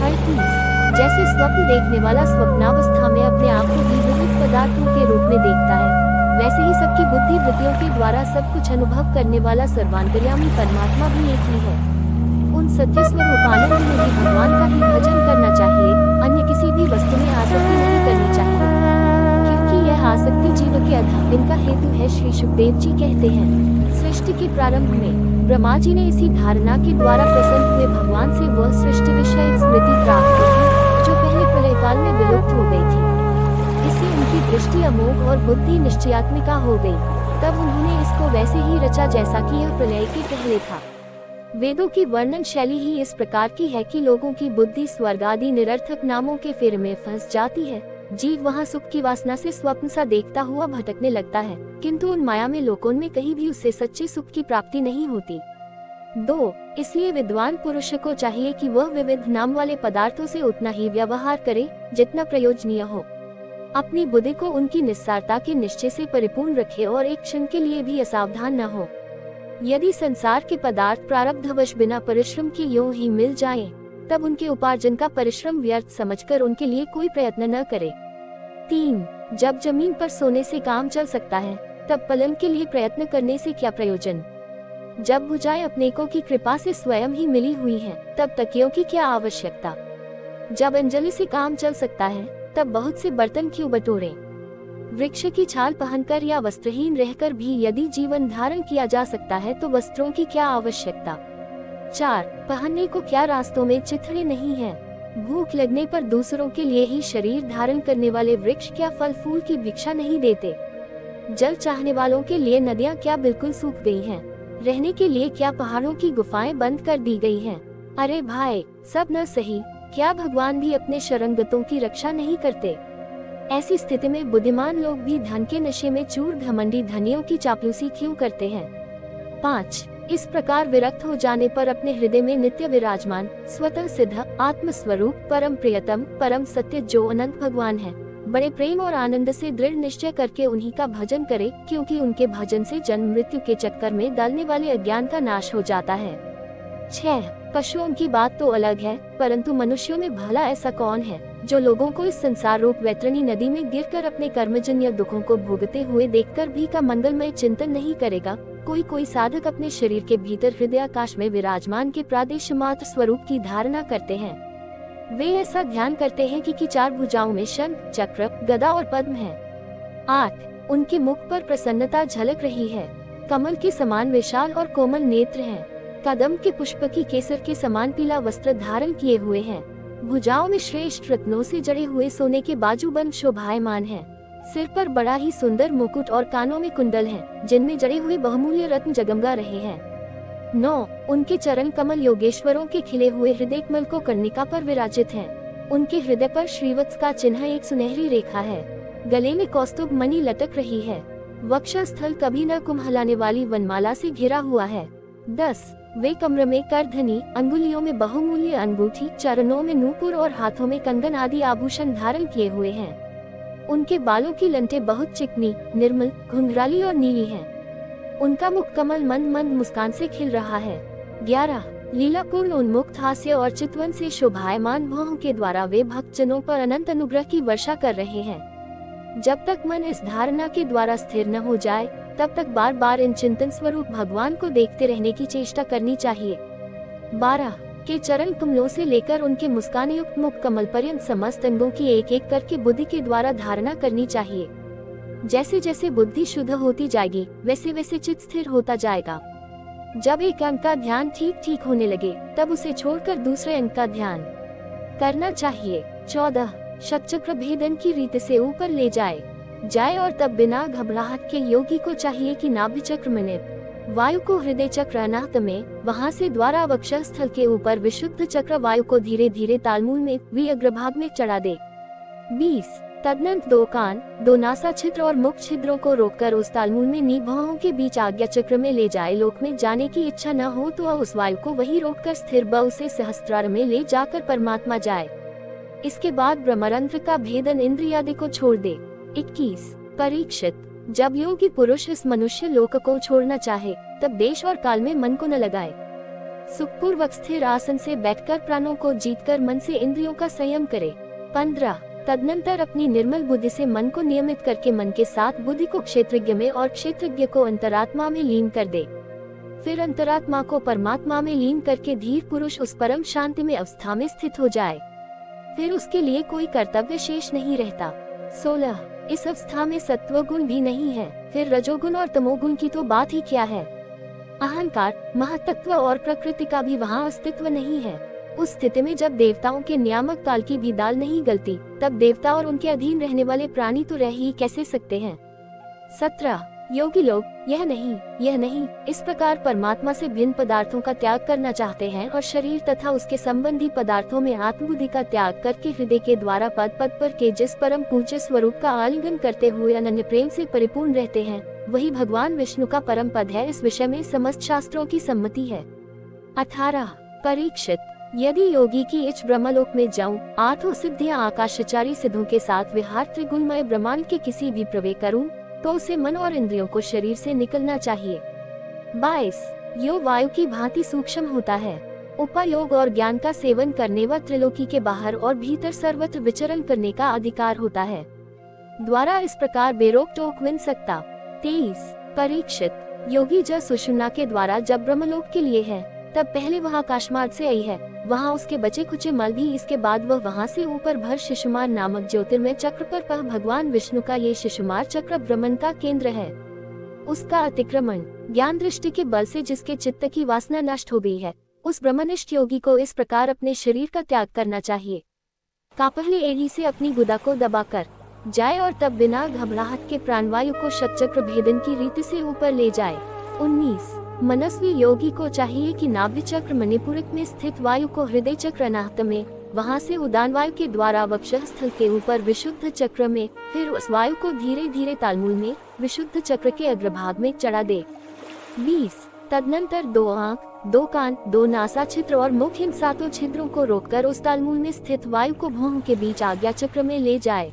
Speaker 2: 38 जैसे स्वप्न देखने वाला स्वप्नावस्था में अपने आप को भी विविध पदार्थों के रूप में देखता है, वैसे ही सबकी बुद्धि वृत्तियों के द्वारा सब कुछ अनुभव करने वाला सर्वांतर्यामी परमात्मा भी एक ही है। उन सत्य स्वरूप आनंद में भी भगवान का ही भजन करना चाहिए, अन्य किसी भी वस्तु में आसक्ति नहीं करनी चाहिए, क्योंकि यह आसक्ति जीव के अधःपतन का हेतु है। श्री सुखदेव जी कहते हैं, सृष्टि के प्रारंभ में ब्रह्मा जी ने इसी धारणा के द्वारा प्रसन्न हुए भगवान से वह सृष्टि विषय स्मृति प्राप्त की, जो पहले प्रलय काल में विलुप्त हो गई थी। इससे उनकी दृष्टि अमोघ और बुद्धि निश्चयात्मिका हो गई। तब उन्होंने इसको वैसे ही रचा जैसा कि यह प्रलय के पहले था। वेदों की वर्णन शैली ही इस प्रकार की है कि लोगों की बुद्धि स्वर्ग आदि निरर्थक नामों के फेर में फंस जाती है। जीव वहाँ सुख की वासना से स्वप्न सा देखता हुआ भटकने लगता है, किंतु उन मायामय लोकों में कहीं भी उससे सच्चे सुख की प्राप्ति नहीं होती। 2 इसलिए विद्वान पुरुष को चाहिए कि वह विविध नाम वाले पदार्थों से उतना ही व्यवहार करे जितना प्रयोजनीय हो। अपनी बुद्धि को उनकी निस्सारता के निश्चय से परिपूर्ण रखे और एक क्षण के लिए भी असावधान न हो। यदि संसार के पदार्थ प्रारब्धवश बिना परिश्रम के यूं ही मिल जाएं, तब उनके उपार्जन का परिश्रम व्यर्थ समझकर उनके लिए कोई प्रयत्न न करे। 3 जब जमीन पर सोने से काम चल सकता है, तब पलंग के लिए प्रयत्न करने से क्या प्रयोजन। जब भुजाएं अपनेकों की कृपा से स्वयं ही मिली हुई हैं, तब तकियों की क्या आवश्यकता। जब अंजलि से काम चल सकता है, तब बहुत से बर्तन क्यों बटोरें। वृक्ष की छाल पहनकर या वस्त्रहीन रहकर भी यदि जीवन धारण किया जा सकता है, तो वस्त्रों की क्या आवश्यकता। 4 पहनने को क्या रास्तों में चिथड़े नहीं हैं। भूख लगने पर दूसरों के लिए ही शरीर धारण करने वाले वृक्ष क्या फल फूल की भिक्षा नहीं देते। जल चाहने वालों के लिए नदियाँ क्या बिल्कुल सूख गई हैं। रहने के लिए क्या पहाड़ों की गुफाएं बंद कर दी गई हैं। अरे भाई, सब न सही, क्या भगवान भी अपने शरणगतों की रक्षा नहीं करते। ऐसी स्थिति में बुद्धिमान लोग भी धन के नशे में चूर घमंडी धनियों की चापलूसी क्यों करते हैं। 5 इस प्रकार विरक्त हो जाने पर अपने हृदय में नित्य विराजमान स्वतः सिद्ध आत्म स्वरूप परम प्रियतम परम सत्य जो अनंत भगवान है, बड़े प्रेम और आनंद से दृढ़ निश्चय करके उन्हीं का भजन करे, क्योंकि उनके भजन से जन्म मृत्यु के चक्कर में डालने वाले अज्ञान का नाश हो जाता है। 6 पशुओं की बात तो अलग है, परंतु मनुष्यों में भला ऐसा कौन है जो लोगों को इस संसार रूप वैतरणी नदी में गिरकर अपने कर्मजन्य दुखों को भोगते हुए देखकर भी का मंगलमय चिंतन नहीं करेगा। कोई साधक अपने शरीर के भीतर हृदयाकाश में विराजमान के प्रादेश मात्र स्वरूप की धारणा करते हैं। वे ऐसा ध्यान करते हैं कि 4 भुजाओं में शंख चक्र गदा और पद्म है। 8 उनके मुख पर प्रसन्नता झलक रही है। कमल के समान विशाल और कोमल नेत्र हैं। कदम के पुष्प की केसर के समान पीला वस्त्र धारण किए हुए हैं। भुजाओं में श्रेष्ठ रत्नों से जड़े हुए सोने के बाजूबंद शोभायमान हैं। सिर पर बड़ा ही सुंदर मुकुट और कानों में कुंडल हैं, जिनमें जड़े हुए बहुमूल्य रत्न जगमगा रहे हैं। 9 उनके चरण कमल योगेश्वरों के खिले हुए हृदय कमल को कर्णिका पर विराजित हैं। उनके हृदय पर श्रीवत्स का चिन्ह एक सुनहरी रेखा है। गले में कौस्तुभ मणि लटक रही है। वक्षस्थल कभी न कुम्हलाने वाली वनमाला से घिरा हुआ है। 10 वे कमर में करधनी, अंगुलियों में बहुमूल्य अंगूठी, चरणों में नूपुर और हाथों में कंगन आदि आभूषण धारण किए हुए हैं। उनके बालों की लंटे बहुत चिकनी, निर्मल, घुंघराली और नीली हैं। उनका मुख कमल मंद मंद मुस्कान से खिल रहा है। 11 लीलापूर्ण उन्मुक्त हास्य और चितवन से शोभायमान भौहों के द्वारा वे भक्तजनों पर अनंत अनुग्रह की वर्षा कर रहे हैं। जब तक मन इस धारणा के द्वारा स्थिर न हो जाए, तब तक बार बार इन चिंतन स्वरूप भगवान को देखते रहने की चेष्टा करनी चाहिए। 12 के चरण कमलों से लेकर उनके मुस्कान युक्त मुख कमल पर्यंत समस्त अंगों की एक एक करके बुद्धि के द्वारा धारणा करनी चाहिए। जैसे जैसे बुद्धि शुद्ध होती जाएगी, वैसे वैसे चित्त स्थिर होता जाएगा। जब एक अंग का ध्यान ठीक ठीक होने लगे, तब उसे छोड़कर दूसरे अंग का ध्यान करना चाहिए। 14 षटचक्र भेदन की रीति से ऊपर ले जाए और तब बिना घबराहट के योगी को चाहिए कि नाभि चक्र में वायु को हृदय चक्र अनाहत में, वहां से द्वारा वक्षस्थल के ऊपर विशुद्ध चक्र वायु को धीरे धीरे तालमूल में वी अग्रभाग में चढ़ा दे। 20 तदनंतर 2 कान, 2 नासा छिद्र और मुख छिद्रों को रोककर उस तालमूल में निभोहों के बीच आज्ञा चक्र में ले जाए। लोक में जाने की इच्छा न हो तो उस वायु को वही रोककर स्थिर ब उसे सहस्त्रार में ले जाकर परमात्मा जाए। इसके बाद ब्रह्मरंध्र का भेदन इंद्रियादि को छोड़ दे। 21 परीक्षित, जब योगी पुरुष इस मनुष्य लोक को छोड़ना चाहे तब देश और काल में मन को न लगाए। सुखपूर्वक स्थिर आसन से बैठकर प्राणों को जीतकर मन से इंद्रियों का संयम करे। 15 तदनंतर अपनी निर्मल बुद्धि से मन को नियमित करके मन के साथ बुद्धि को क्षेत्रज्ञ में और क्षेत्रज्ञ को अंतरात्मा में लीन कर दे। फिर अंतरात्मा को परमात्मा में लीन करके धीर पुरुष उस परम शांति में अवस्था में स्थित हो जाए। फिर उसके लिए कोई कर्तव्य शेष नहीं रहता। 16 इस अवस्था में सत्वगुण भी नहीं है। फिर रजोगुण और तमोगुण की तो बात ही क्या है। अहंकार, महत्त्व और प्रकृति का भी वहाँ अस्तित्व नहीं है। उस स्थिति में जब देवताओं के नियामक काल की भी दाल नहीं गलती तब देवता और उनके अधीन रहने वाले प्राणी तो रह ही कैसे सकते हैं। 17 योगी लोग यह नहीं इस प्रकार परमात्मा से भिन्न पदार्थों का त्याग करना चाहते हैं और शरीर तथा उसके संबंधी पदार्थों में आत्मबुद्धि का त्याग करके हृदय के द्वारा पद पद पर के जिस परम पूज्य स्वरूप का आलिंगन करते हुए अनन्य प्रेम से परिपूर्ण रहते हैं वही भगवान विष्णु का परम पद है। इस विषय में समस्त शास्त्रों की सम्मति है। 18 परीक्षित, यदि योगी की इच्छ ब्रह्मलोक में जाऊं, 8 सिद्धियां आकाशचारी सिद्धों के साथ विहार त्रिगुणमय ब्रह्मांड के किसी भी प्रवेश करूं तो उसे मन और इंद्रियों को शरीर से निकलना चाहिए। 22 योग वायु की भांति सूक्ष्म होता है। उपायोग और ज्ञान का सेवन करने व त्रिलोकी के बाहर और भीतर सर्वत्र विचरण करने का अधिकार होता है। द्वारा इस प्रकार बेरोक टोक विन सकता। 23 परीक्षित, योगी जब सुषुम्ना के द्वारा जब ब्रह्मलोक के लिए है तब पहले वह आकाशमार्ग से आई है, वहाँ उसके बचे खुचे मल भी, इसके बाद वह वहाँ से ऊपर भर शिशुमार नामक ज्योतिर्मय चक्र पर भगवान विष्णु का ये शिशुमार चक्र ब्रह्मांड का केंद्र है। उसका अतिक्रमण ज्ञान दृष्टि के बल से जिसके चित्त की वासना नष्ट हो गई है उस ब्रह्मनिष्ठ योगी को इस प्रकार अपने शरीर का त्याग करना चाहिए। का पहले एड़ी से अपनी गुदा को दबाकर जाए और तब बिना घबराहट के प्राणवायु को शतचक्र भेदन की रीति से ऊपर ले जाए। 19 मनस्वी योगी को चाहिए कि नाभि चक्र मणिपुरक में स्थित वायु को हृदय चक्र अनाहत में, वहां से उदान वायु के द्वारा वक्षः स्थल के ऊपर विशुद्ध चक्र में, फिर उस वायु को धीरे धीरे तालमूल में विशुद्ध चक्र के अग्रभाग में चढ़ा दे। 20 तदनंतर 2 आँख, 2 कान, 2 नासा छिद्र और मुख इन 7 छिद्रों को रोककर उस तालमूल में स्थित वायु को भौहों के बीच आज्ञा चक्र में ले जाए।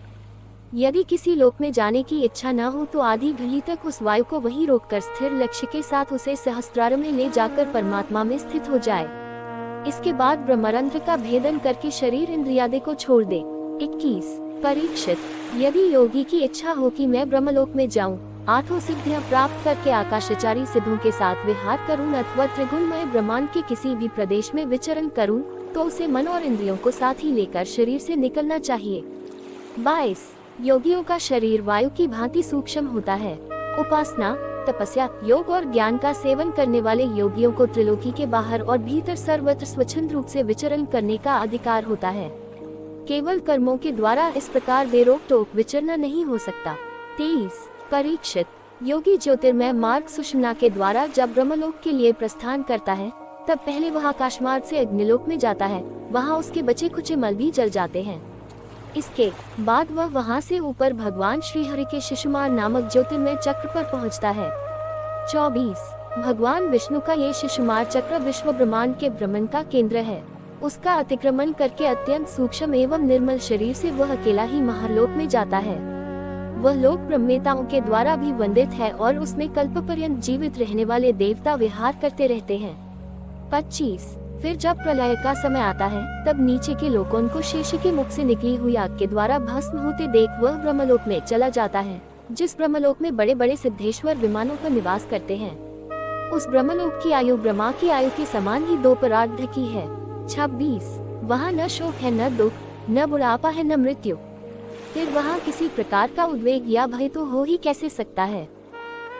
Speaker 2: यदि किसी लोक में जाने की इच्छा न हो तो आधी घड़ी तक उस वायु को वहीं रोककर स्थिर लक्ष्य के साथ उसे सहस्त्रार में ले जाकर परमात्मा में स्थित हो जाए। इसके बाद ब्रह्मरंध्र का भेदन करके शरीर इंद्रियादि को छोड़ दे। 21 परीक्षित, यदि योगी की इच्छा हो कि मैं ब्रह्मलोक में जाऊं, 8 सिद्धियां प्राप्त करके आकाशचारी सिद्धों के साथ विहार करूं अथवा त्रिगुणमय ब्रह्मांड के किसी भी प्रदेश में विचरण करूं, तो उसे मन और इंद्रियों को साथ ही लेकर शरीर से निकलना चाहिए। 22 योगियों का शरीर वायु की भांति सूक्ष्म होता है। उपासना, तपस्या, योग और ज्ञान का सेवन करने वाले योगियों को त्रिलोकी के बाहर और भीतर सर्वत्र स्वच्छंद रूप से विचरण करने का अधिकार होता है। केवल कर्मों के द्वारा इस प्रकार बेरोक टोक विचरना नहीं हो सकता। 23 परीक्षित, योगी ज्योतिर्मय मार्ग सुषुम्ना के द्वारा जब ब्रह्मलोक के लिए प्रस्थान करता है तब पहले वह आकाशमार्ग से अग्निलोक में जाता है, वहाँ उसके बचे खुचे मल भी जल जाते हैं। इसके बाद वह वहाँ से ऊपर भगवान श्री हरि के शिशुमार नामक ज्योतिर्मय चक्र पर पहुँचता है। 24 भगवान विष्णु का ये शिशुमार चक्र विश्व ब्रह्मांड के भ्रमण का केंद्र है। उसका अतिक्रमण करके अत्यंत सूक्ष्म एवं निर्मल शरीर से वह अकेला ही महालोक में जाता है। वह लोक ब्रह्मेताओं के द्वारा भी वंदित है और उसमें कल्प पर्यंत जीवित रहने वाले देवता विहार करते रहते हैं। 25 फिर जब प्रलय का समय आता है तब नीचे के लोगों को शेष के मुख से निकली हुई आग के द्वारा भस्म होते देख वह ब्रह्मलोक में चला जाता है, जिस ब्रह्मलोक में बड़े बड़े सिद्धेश्वर विमानों पर निवास करते हैं। उस ब्रह्मलोक की आयु ब्रह्मा की आयु के समान ही 2 परार्ध की है। 26 वहाँ न शोक है, न दुख, न बुढ़ापा है, न मृत्यु। फिर वहाँ किसी प्रकार का उद्वेग या भय तो हो ही कैसे सकता है।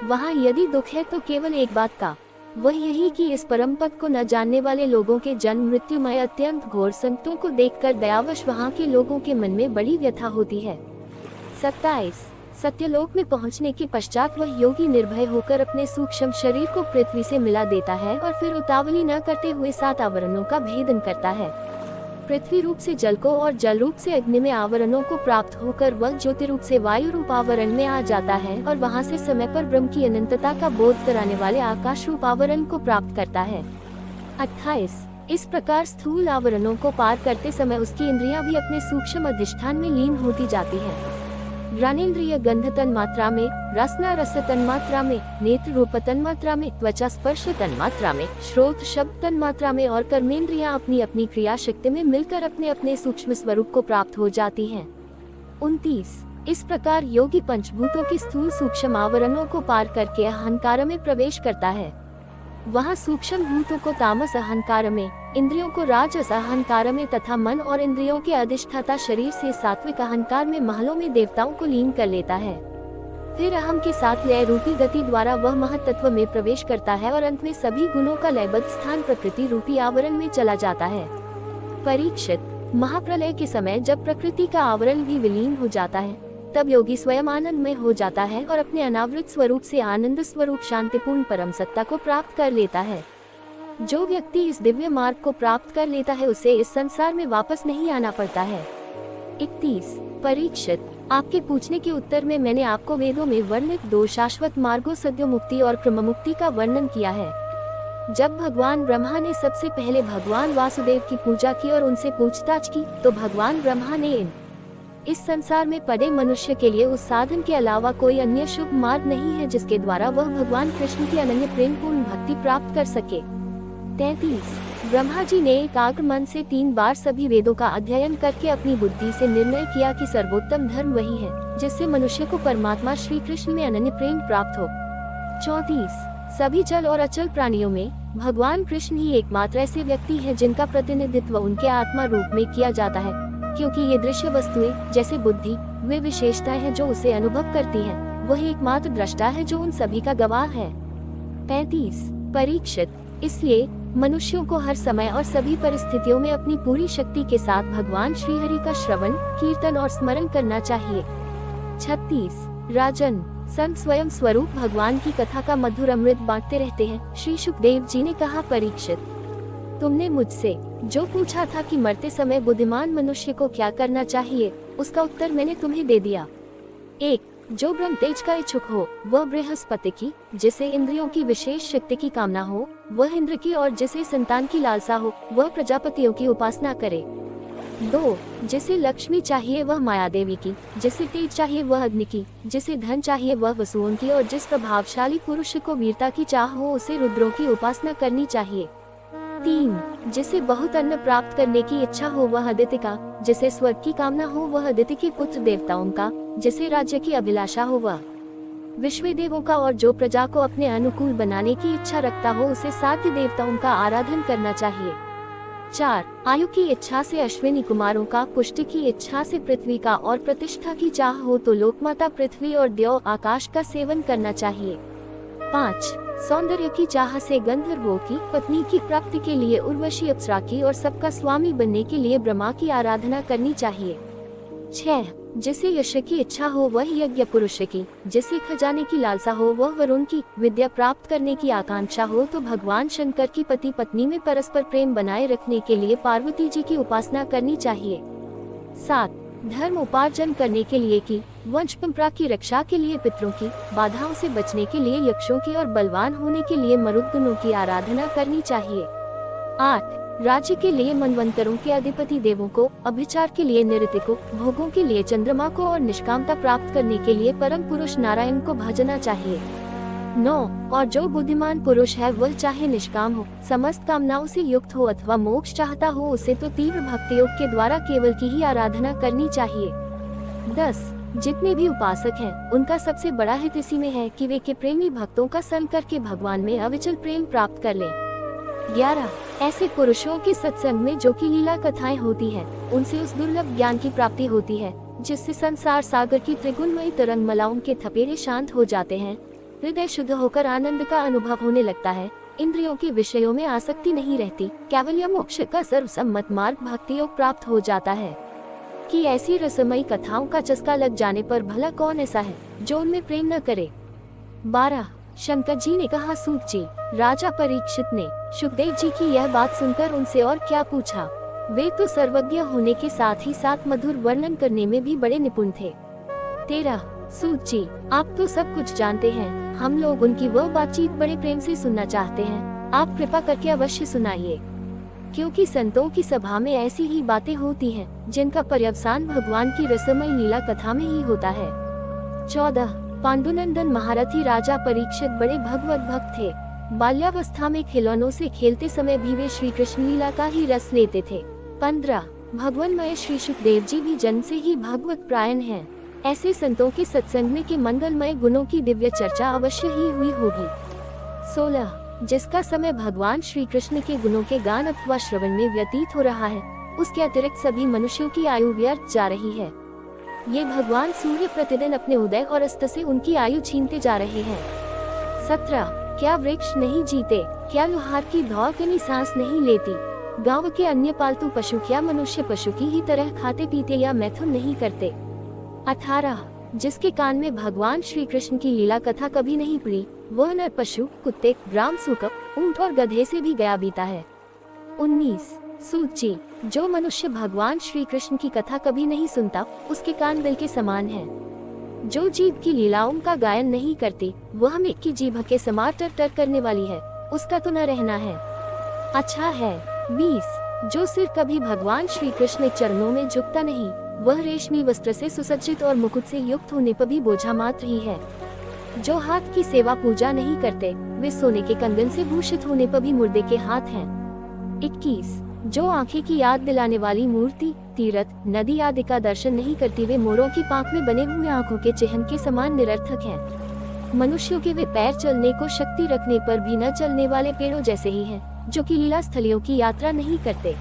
Speaker 2: वहाँ यदि दुख है तो केवल एक बात का, वह यही कि इस परम पद को न जानने वाले लोगों के जन्म मृत्युमय अत्यंत घोर संकटों को देखकर दयावश वहाँ के लोगों के मन में बड़ी व्यथा होती है। 27 सत्यलोक में पहुँचने के पश्चात वह योगी निर्भय होकर अपने सूक्ष्म शरीर को पृथ्वी से मिला देता है और फिर उतावली न करते हुए 7 आवरणों का भेदन करता है। पृथ्वी रूप से जल को और जल रूप से अग्नि में आवरणों को प्राप्त होकर वह ज्योति रूप से वायु रूप आवरण में आ जाता है और वहां से समय पर ब्रह्म की अनंतता का बोध कराने वाले आकाश रूप आवरण को प्राप्त करता है। 28 इस प्रकार स्थूल आवरणों को पार करते समय उसकी इंद्रियां भी अपने सूक्ष्म अधिष्ठान में लीन होती जाती हैं। ज्ञानेंद्रिय गंध तन्मात्रा में, रसना रस तन्मात्रा में, नेत्र रूप तन्मात्रा में, त्वचा स्पर्श तन्मात्रा में, श्रोत शब्द तन्मात्रा में और कर्मेंद्रियां अपनी अपनी क्रिया शक्ति में मिलकर अपने अपने सूक्ष्म स्वरूप को प्राप्त हो जाती हैं। 29 इस प्रकार योगी पंचभूतों की स्थूल सूक्ष्म आवरणों को पार करके अहंकार में प्रवेश करता है। वहाँ सूक्ष्म भूतों को तामस अहंकार में, इंद्रियों को राजस अहंकार में तथा मन और इंद्रियों के अधिष्ठाता शरीर से सात्विक अहंकार में महलों में देवताओं को लीन कर लेता है। फिर अहम के साथ लय रूपी गति द्वारा वह महत्त्व में प्रवेश करता है और अंत में सभी गुणों का लयबद्ध स्थान प्रकृति रूपी आवरण में चला जाता है। परीक्षित, महाप्रलय के समय जब प्रकृति का आवरण भी विलीन हो जाता है तब योगी स्वयं आनंद में हो जाता है और अपने अनावृत स्वरूप से आनंद स्वरूप शांतिपूर्ण परम सत्ता को प्राप्त कर लेता है। जो व्यक्ति इस दिव्य मार्ग को प्राप्त कर लेता है उसे इस संसार में वापस नहीं आना पड़ता है। 31 परीक्षित, आपके पूछने के उत्तर में मैंने आपको वेदों में वर्णित 2 शाश्वत मार्गों सद्यो मुक्ति और क्रम मुक्ति का वर्णन किया है। जब भगवान ब्रह्मा ने सबसे पहले भगवान वासुदेव की पूजा की और उनसे पूछताछ की तो भगवान ब्रह्मा ने इस संसार में पड़े मनुष्य के लिए उस साधन के अलावा कोई अन्य शुभ मार्ग नहीं है जिसके द्वारा वह भगवान कृष्ण की अनन्य प्रेम पूर्ण भक्ति प्राप्त कर सके। 33 ब्रह्मा जी ने एकाग्र मन से 3 बार सभी वेदों का अध्ययन करके अपनी बुद्धि से निर्णय किया कि सर्वोत्तम धर्म वही है जिससे मनुष्य को परमात्मा श्री कृष्ण में अनन्य प्रेम प्राप्त हो। 34 सभी जल और अचल प्राणियों में भगवान कृष्ण ही एकमात्र ऐसे व्यक्ति है जिनका प्रतिनिधित्व उनके आत्मा रूप में किया जाता है, क्योंकि ये दृश्य वस्तुएं जैसे बुद्धि वे विशेषताएं हैं जो उसे अनुभव करती हैं। वही एकमात्र दृष्टा है जो उन सभी का गवाह है। 35 परीक्षित, इसलिए मनुष्यों को हर समय और सभी परिस्थितियों में अपनी पूरी शक्ति के साथ भगवान श्री हरि का श्रवण, कीर्तन और स्मरण करना चाहिए। 36 राजन, संत स्वयं स्वरूप भगवान की कथा का मधुर अमृत बांटते रहते हैं। श्री शुकदेव जी ने कहा, परीक्षित, तुमने मुझसे जो पूछा था कि मरते समय बुद्धिमान मनुष्य को क्या करना चाहिए, उसका उत्तर मैंने तुम्हें दे दिया। 1 जो ब्रह्म तेज का इच्छुक हो वह बृहस्पति की, जिसे इंद्रियों की विशेष शक्ति की कामना हो वह इंद्र की, और जिसे संतान की लालसा हो वह प्रजापतियों की उपासना करे। 2 जिसे लक्ष्मी चाहिए वह माया देवी की, जिसे तेज चाहिए वह अग्नि की, जिसे धन चाहिए वह वसुओं की, और जिस प्रभावशाली पुरुष को वीरता की चाह हो उसे रुद्रों की उपासना करनी चाहिए। 3 जिसे बहुत अन्न प्राप्त करने की इच्छा हो वह अदिति का, जिसे स्वर्ग की कामना हो वह अदिति के पुत्र देवताओं का, जिसे राज्य की अभिलाषा हो वह विश्व देवों का, और जो प्रजा को अपने अनुकूल बनाने की इच्छा रखता हो उसे साध्य देवताओं का आराधन करना चाहिए। 4 आयु की इच्छा से अश्विनी कुमारों का, पुष्टि की इच्छा से पृथ्वी का, और प्रतिष्ठा की चाह हो तो लोकमाता पृथ्वी और देव आकाश का सेवन करना चाहिए। 5 सौंदर्य की चाह से गंधर्वों की, पत्नी की प्राप्ति के लिए उर्वशी अप्सरा की, और सबका स्वामी बनने के लिए ब्रह्मा की आराधना करनी चाहिए। 6 जिसे यश की इच्छा हो वह यज्ञ पुरुष की, जिसे खजाने की लालसा हो वह वरुण की, विद्या प्राप्त करने की आकांक्षा हो तो भगवान शंकर की पति पत्नी में परस्पर प्रेम बनाए रखने के लिए पार्वती जी की उपासना करनी चाहिए। 7 धर्म उपार्जन करने के लिए की, वंश परंपरा की रक्षा के लिए पितरों की, बाधाओं से बचने के लिए यक्षों की, और बलवान होने के लिए मरुद्गणों की आराधना करनी चाहिए। 8 राज्य के लिए मनवंतरों के अधिपति देवों को, अभिचार के लिए नृत्य को, भोगों के लिए चंद्रमा को, और निष्कामता प्राप्त करने के लिए परम पुरुष नारायण को भजना चाहिए। 9 और जो बुद्धिमान पुरुष है वह चाहे निष्काम हो, समस्त कामनाओं से युक्त हो अथवा मोक्ष चाहता हो उसे तो तीव्र भक्ति योग के द्वारा केवल की ही आराधना करनी चाहिए। 10 जितने भी उपासक हैं उनका सबसे बड़ा हित इसी में है कि वे के प्रेमी भक्तों का संग करके भगवान में अविचल प्रेम प्राप्त कर लें। 11 ऐसे पुरुषों के सत्संग में जो की लीला कथाएं होती हैं, उनसे उस दुर्लभ ज्ञान की प्राप्ति होती है जिससे संसार सागर की त्रिगुणमयी तरंगमालाओं के थपेड़े शांत हो जाते हैं, हृदय शुद्ध होकर आनंद का अनुभव होने लगता है, इंद्रियों के विषयों में आसक्ति नहीं रहती, कैवल्य मोक्ष का सर्वसम्मत मार्ग भक्ति योग प्राप्त हो जाता है। कि ऐसी रसमयी कथाओं का चस्का लग जाने पर भला कौन ऐसा है जो उनमें प्रेम न करे। 12 शंकर जी ने कहा, सूत जी, राजा परीक्षित ने सुखदेव जी की यह बात सुनकर उनसे और क्या पूछा। वे तो सर्वज्ञ होने के साथ ही साथ मधुर वर्णन करने में भी बड़े निपुण थे। 13 सूत जी, आप तो सब कुछ जानते हैं, हम लोग उनकी वह बातचीत बड़े प्रेम से सुनना चाहते हैं, आप कृपा करके अवश्य सुनाइए, क्योंकि संतों की सभा में ऐसी ही बातें होती हैं जिनका पर्यवसान भगवान की रसमय लीला कथा में ही होता है। 14 पांडुनंदन महारथी राजा परीक्षित बड़े भगवत भक्त थे। बाल्यावस्था में खिलौनों से खेलते समय भी वे श्री कृष्ण लीला का ही रस लेते थे। 15 भगवानमय श्री सुखदेव जी भी जन्म से ही भगवत प्रायण हैं। ऐसे संतों के सत्संग के मंगलमय गुणों की दिव्य चर्चा अवश्य ही हुई होगी। 16 जिसका समय भगवान श्री कृष्ण के गुणों के गान अथवा श्रवण में व्यतीत हो रहा है, उसके अतिरिक्त सभी मनुष्यों की आयु व्यर्थ जा रही है। ये भगवान सूर्य प्रतिदिन अपने उदय और अस्त से उनकी आयु छीनते जा रहे हैं। 17 क्या वृक्ष नहीं जीते, क्या लोहार की धौकनी सांस नहीं लेती, गांव के अन्य पालतू पशु क्या मनुष्य पशु की ही तरह खाते पीते या मैथुन नहीं करते। 18 जिसके कान में भगवान श्री कृष्ण की लीला कथा कभी नहीं पड़ी, वह नर पशु, कुत्ते, ग्राम सूकप, ऊंट और गधे से भी गया बीता है। 19 सूत जी, जो मनुष्य भगवान श्री कृष्ण की कथा कभी नहीं सुनता, उसके कान बिल के समान हैं। जो जीभ की लीलाओं का गायन नहीं करती, वह मेघ की जीभ के समान टर टर करने वाली है, उसका तो न रहना है। अच्छा है। 20 जो सिर कभी भगवान श्री कृष्ण के चरणों में झुकता नहीं, वह रेशमी वस्त्र से सुसज्जित और मुकुट से युक्त होने पर भी बोझा मात्र ही है। जो हाथ की सेवा पूजा नहीं करते, वे सोने के कंगन से भूषित होने पर भी मुर्दे के हाथ हैं। 21 जो आंखें की याद दिलाने वाली मूर्ति, तीर्थ, नदी आदि का दर्शन नहीं करती, वे मोरों की पांख में बने हुए आंखों के चिन्ह के समान निरर्थक हैं। मनुष्यों के वे पैर चलने को शक्ति रखने पर भी न चलने वाले पेड़ों जैसे ही हैं, जो कि लीला स्थलियों की यात्रा नहीं करते।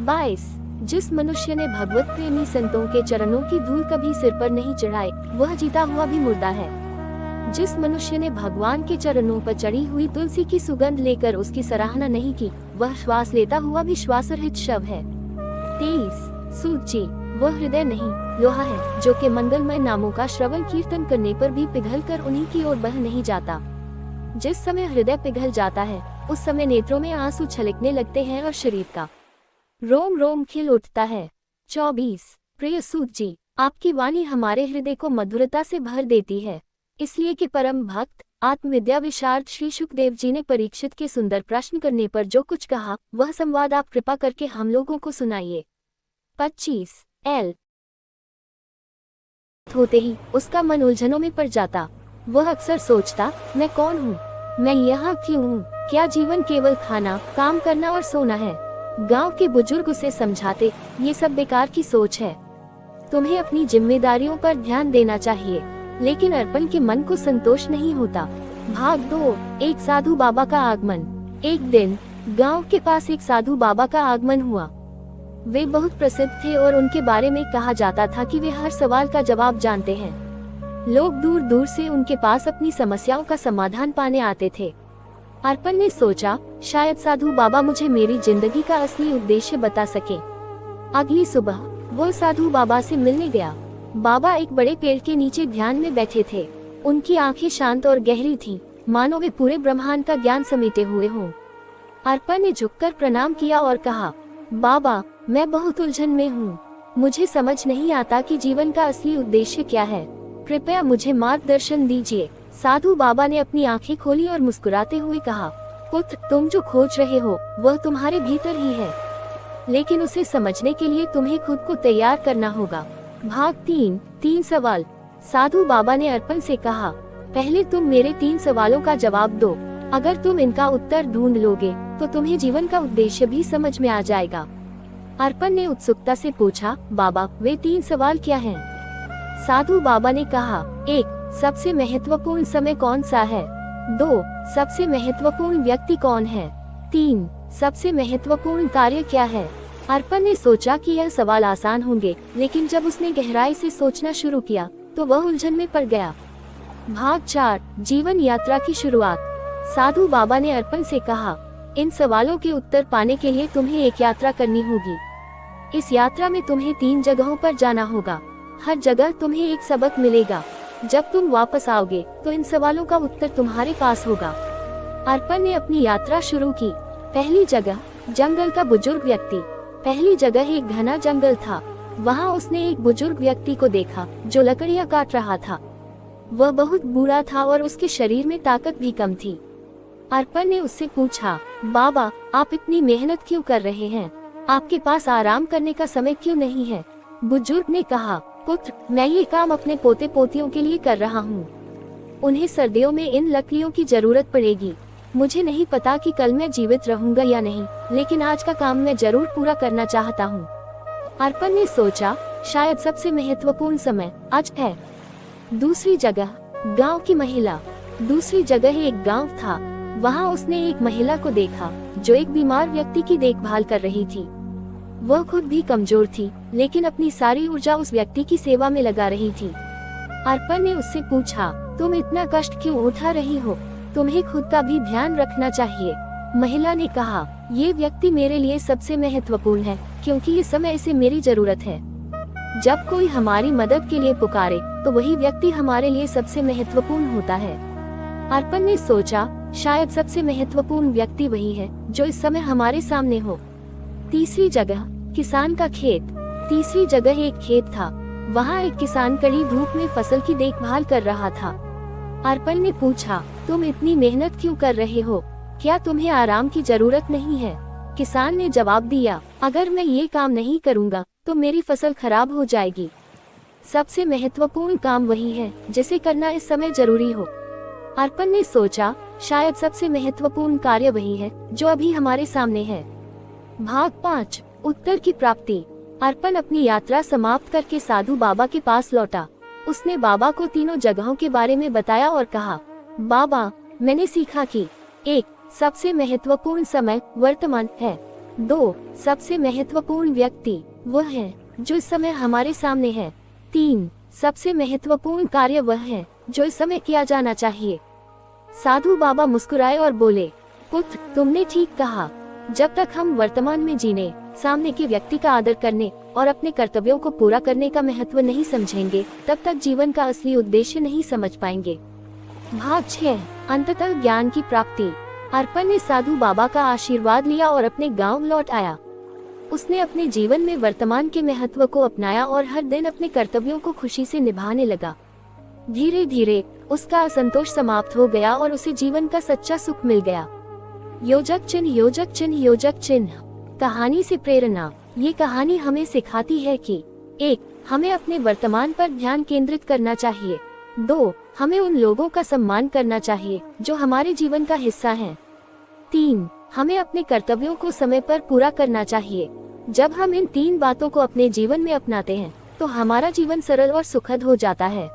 Speaker 2: 22 जिस मनुष्य ने भगवत प्रेमी संतों के चरणों की धूल कभी सिर पर नहीं चढ़ाई, वह जीता हुआ भी मुर्दा है। जिस मनुष्य ने भगवान के चरणों पर चढ़ी हुई तुलसी की सुगंध लेकर उसकी सराहना नहीं की, वह श्वास लेता हुआ भी श्वासरहित शव है। 23 सूत जी, वह हृदय नहीं, लोहा है, जो के मंगलमय नामों का श्रवण कीर्तन करने पर भी पिघलकर उन्हीं की ओर बह नहीं जाता। जिस समय हृदय पिघल जाता है, उस समय नेत्रों में आंसू छलकने लगते हैं और शरीर का रोम रोम खिल उठता है। 24 प्रिय सूत जी, आपकी वाणी हमारे हृदय को मधुरता से भर देती है, इसलिए कि परम भक्त आत्मविद्या विशारद श्री सुखदेव जी ने परीक्षित के सुंदर प्रश्न करने पर जो कुछ कहा, वह संवाद आप कृपा करके हम लोगों को सुनाइए। 25 एल होते ही उसका मन उलझनों में पड़ जाता। वह अक्सर सोचता, मैं कौन हूँ, मैं यहाँ क्यों हूँ, क्या जीवन केवल खाना, काम करना और सोना है। गांव के बुजुर्ग उसे समझाते, ये सब बेकार की सोच है, तुम्हें अपनी जिम्मेदारियों पर ध्यान देना चाहिए। लेकिन अर्पण के मन को संतोष नहीं होता। भाग 2 एक साधु बाबा का आगमन। एक दिन गांव के पास एक साधु बाबा का आगमन हुआ। वे बहुत प्रसिद्ध थे और उनके बारे में कहा जाता था कि वे हर सवाल का जवाब जानते हैं। लोग दूर दूर से उनके पास अपनी समस्याओं का समाधान पाने आते थे। अर्पण ने सोचा, शायद साधु बाबा मुझे मेरी जिंदगी का असली उद्देश्य बता सके। अगली सुबह वो साधु बाबा से मिलने गया। बाबा एक बड़े पेड़ के नीचे ध्यान में बैठे थे। उनकी आंखें शांत और गहरी थीं, मानो वे पूरे ब्रह्मांड का ज्ञान समेटे हुए हों। अर्पण ने झुककर प्रणाम किया और कहा, बाबा, मैं बहुत उलझन में हूँ, मुझे समझ नहीं आता कि जीवन का असली उद्देश्य क्या है, कृपया मुझे मार्गदर्शन दीजिए। साधु बाबा ने अपनी आंखें खोली और मुस्कुराते हुए कहा, पुत्र, तुम जो खोज रहे हो वह तुम्हारे भीतर ही है, लेकिन उसे समझने के लिए तुम्हें खुद को तैयार करना होगा। भाग 3 सवाल। साधु बाबा ने अर्पण से कहा, पहले तुम मेरे 3 सवालों का जवाब दो। अगर तुम इनका उत्तर ढूंढ लोगे तो तुम्हें जीवन का उद्देश्य भी समझ में आ जाएगा। अर्पण ने उत्सुकता से पूछा, बाबा, वे 3 सवाल क्या हैं? साधु बाबा ने कहा, 1 सबसे महत्वपूर्ण समय कौन सा है, 2 सबसे महत्वपूर्ण व्यक्ति कौन है, 3 सबसे महत्वपूर्ण कार्य क्या है। अर्पण ने सोचा कि यह सवाल आसान होंगे, लेकिन जब उसने गहराई से सोचना शुरू किया तो वह उलझन में पड़ गया। भाग 4 जीवन यात्रा की शुरुआत। साधु बाबा ने अर्पण से कहा, इन सवालों के उत्तर पाने के लिए तुम्हें एक यात्रा करनी होगी। इस यात्रा में तुम्हें 3 जगहों पर जाना होगा। हर जगह तुम्हें एक सबक मिलेगा। जब तुम वापस आओगे तो इन सवालों का उत्तर तुम्हारे पास होगा। अर्पण ने अपनी यात्रा शुरू की। पहली जगह, जंगल का बुजुर्ग व्यक्ति। पहली जगह एक घना जंगल था। वहाँ उसने एक बुजुर्ग व्यक्ति को देखा जो लकड़ियाँ काट रहा था। वह बहुत बूढ़ा था और उसके शरीर में ताकत भी कम थी। अर्पण ने उससे पूछा, बाबा, आप इतनी मेहनत क्यों कर रहे हैं? आपके पास आराम करने का समय क्यों नहीं है? बुजुर्ग ने कहा, पुत्र, मैं ये काम अपने पोते पोतियों के लिए कर रहा हूँ। उन्हें सर्दियों में इन लकड़ियों की जरूरत पड़ेगी। मुझे नहीं पता कि कल मैं जीवित रहूंगा या नहीं, लेकिन आज का काम मैं जरूर पूरा करना चाहता हूँ। अर्पण ने सोचा, शायद सबसे महत्वपूर्ण समय आज है। दूसरी जगह, गांव की महिला। दूसरी जगह एक गांव था। वहां उसने एक महिला को देखा जो एक बीमार व्यक्ति की देखभाल कर रही थी। वह खुद भी कमजोर थी, लेकिन अपनी सारी ऊर्जा उस व्यक्ति की सेवा में लगा रही थी। अर्पण ने उससे पूछा, तुम इतना कष्ट क्यों उठा रही हो? तुम्हें खुद का भी ध्यान रखना चाहिए। महिला ने कहा, ये व्यक्ति मेरे लिए सबसे महत्वपूर्ण है, क्योंकि इस समय इसे मेरी जरूरत है। जब कोई हमारी मदद के लिए पुकारे तो वही व्यक्ति हमारे लिए सबसे महत्वपूर्ण होता है। अर्पण ने सोचा, शायद सबसे महत्वपूर्ण व्यक्ति वही है जो इस समय हमारे सामने हो। तीसरी जगह, किसान का खेत। तीसरी जगह एक खेत था। वहाँ एक किसान कड़ी धूप में फसल की देखभाल कर रहा था। अर्पण ने पूछा, तुम इतनी मेहनत क्यों कर रहे हो? क्या तुम्हें आराम की जरूरत नहीं है? किसान ने जवाब दिया, अगर मैं ये काम नहीं करूँगा तो मेरी फसल खराब हो जाएगी। सबसे महत्वपूर्ण काम वही है जिसे करना इस समय जरूरी हो। अर्पण ने सोचा, शायद सबसे महत्वपूर्ण कार्य वही है जो अभी हमारे सामने है। भाग 5, उत्तर की प्राप्ति। अर्पण अपनी यात्रा समाप्त करके साधु बाबा के पास लौटा। उसने बाबा को तीनों जगहों के बारे में बताया और कहा, बाबा, मैंने सीखा कि 1. सबसे महत्वपूर्ण समय वर्तमान है। 2. सबसे महत्वपूर्ण व्यक्ति वह है जो इस समय हमारे सामने है। 3. सबसे महत्वपूर्ण कार्य वह है जो इस समय किया जाना चाहिए। साधु बाबा मुस्कुराए और बोले, पुत्र, तुमने ठीक कहा। जब तक हम वर्तमान में जीने, सामने के व्यक्ति का आदर करने और अपने कर्तव्यों को पूरा करने का महत्व नहीं समझेंगे, तब तक जीवन का असली उद्देश्य नहीं समझ पाएंगे। भाग 6, अंततः ज्ञान की प्राप्ति। अर्पण ने साधु बाबा का आशीर्वाद लिया और अपने गांव लौट आया। उसने अपने जीवन में वर्तमान के महत्व को अपनाया और हर दिन अपने कर्तव्यों को खुशी से निभाने लगा। धीरे धीरे उसका असंतोष समाप्त हो गया और उसे जीवन का सच्चा सुख मिल गया। योजक चिन्ह, योजक चिन्ह, योजक चिन्ह। कहानी से प्रेरणा। ये कहानी हमें सिखाती है कि 1. हमें अपने वर्तमान पर ध्यान केंद्रित करना चाहिए। 2. हमें उन लोगों का सम्मान करना चाहिए जो हमारे जीवन का हिस्सा हैं। 3. हमें अपने कर्तव्यों को समय पर पूरा करना चाहिए। जब हम इन 3 बातों को अपने जीवन में अपनाते हैं तो हमारा जीवन सरल और सुखद हो जाता है।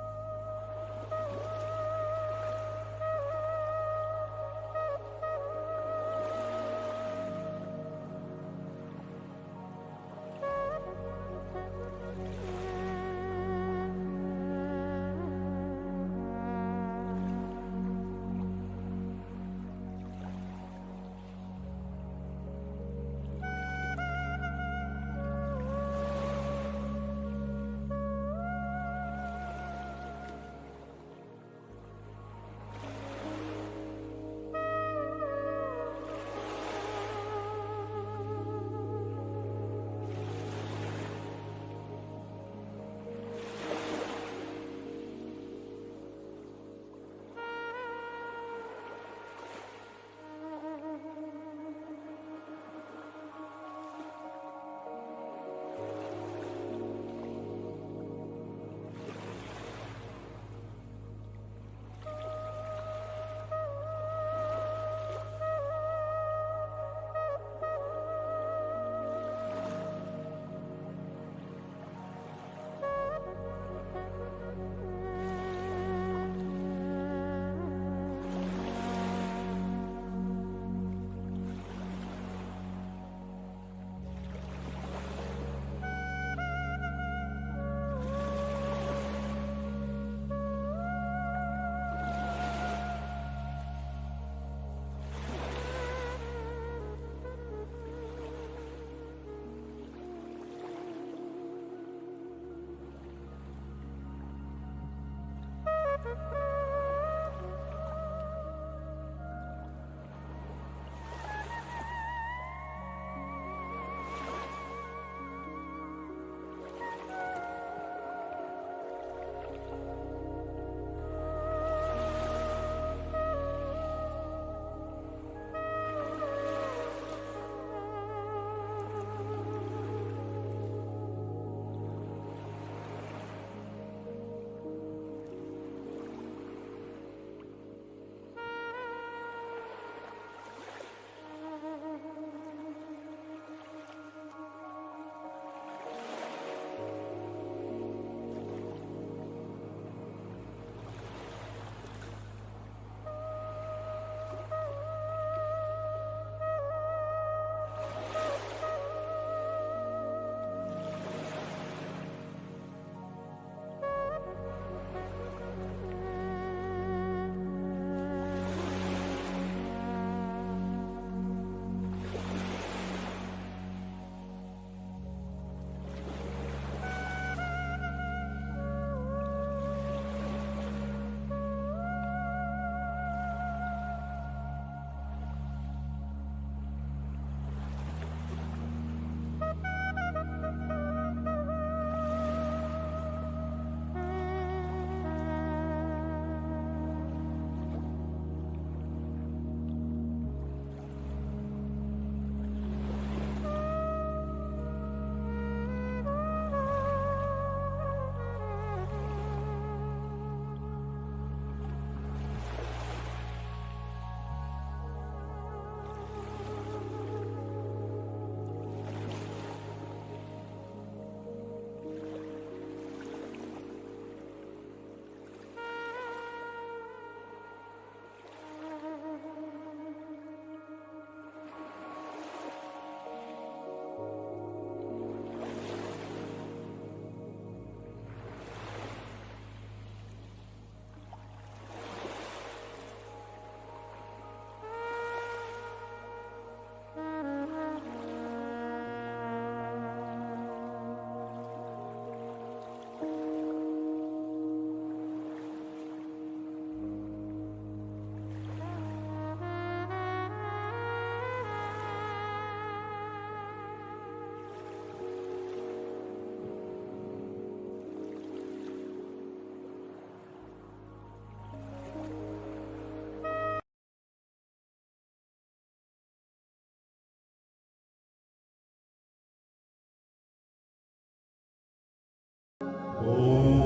Speaker 3: ॐ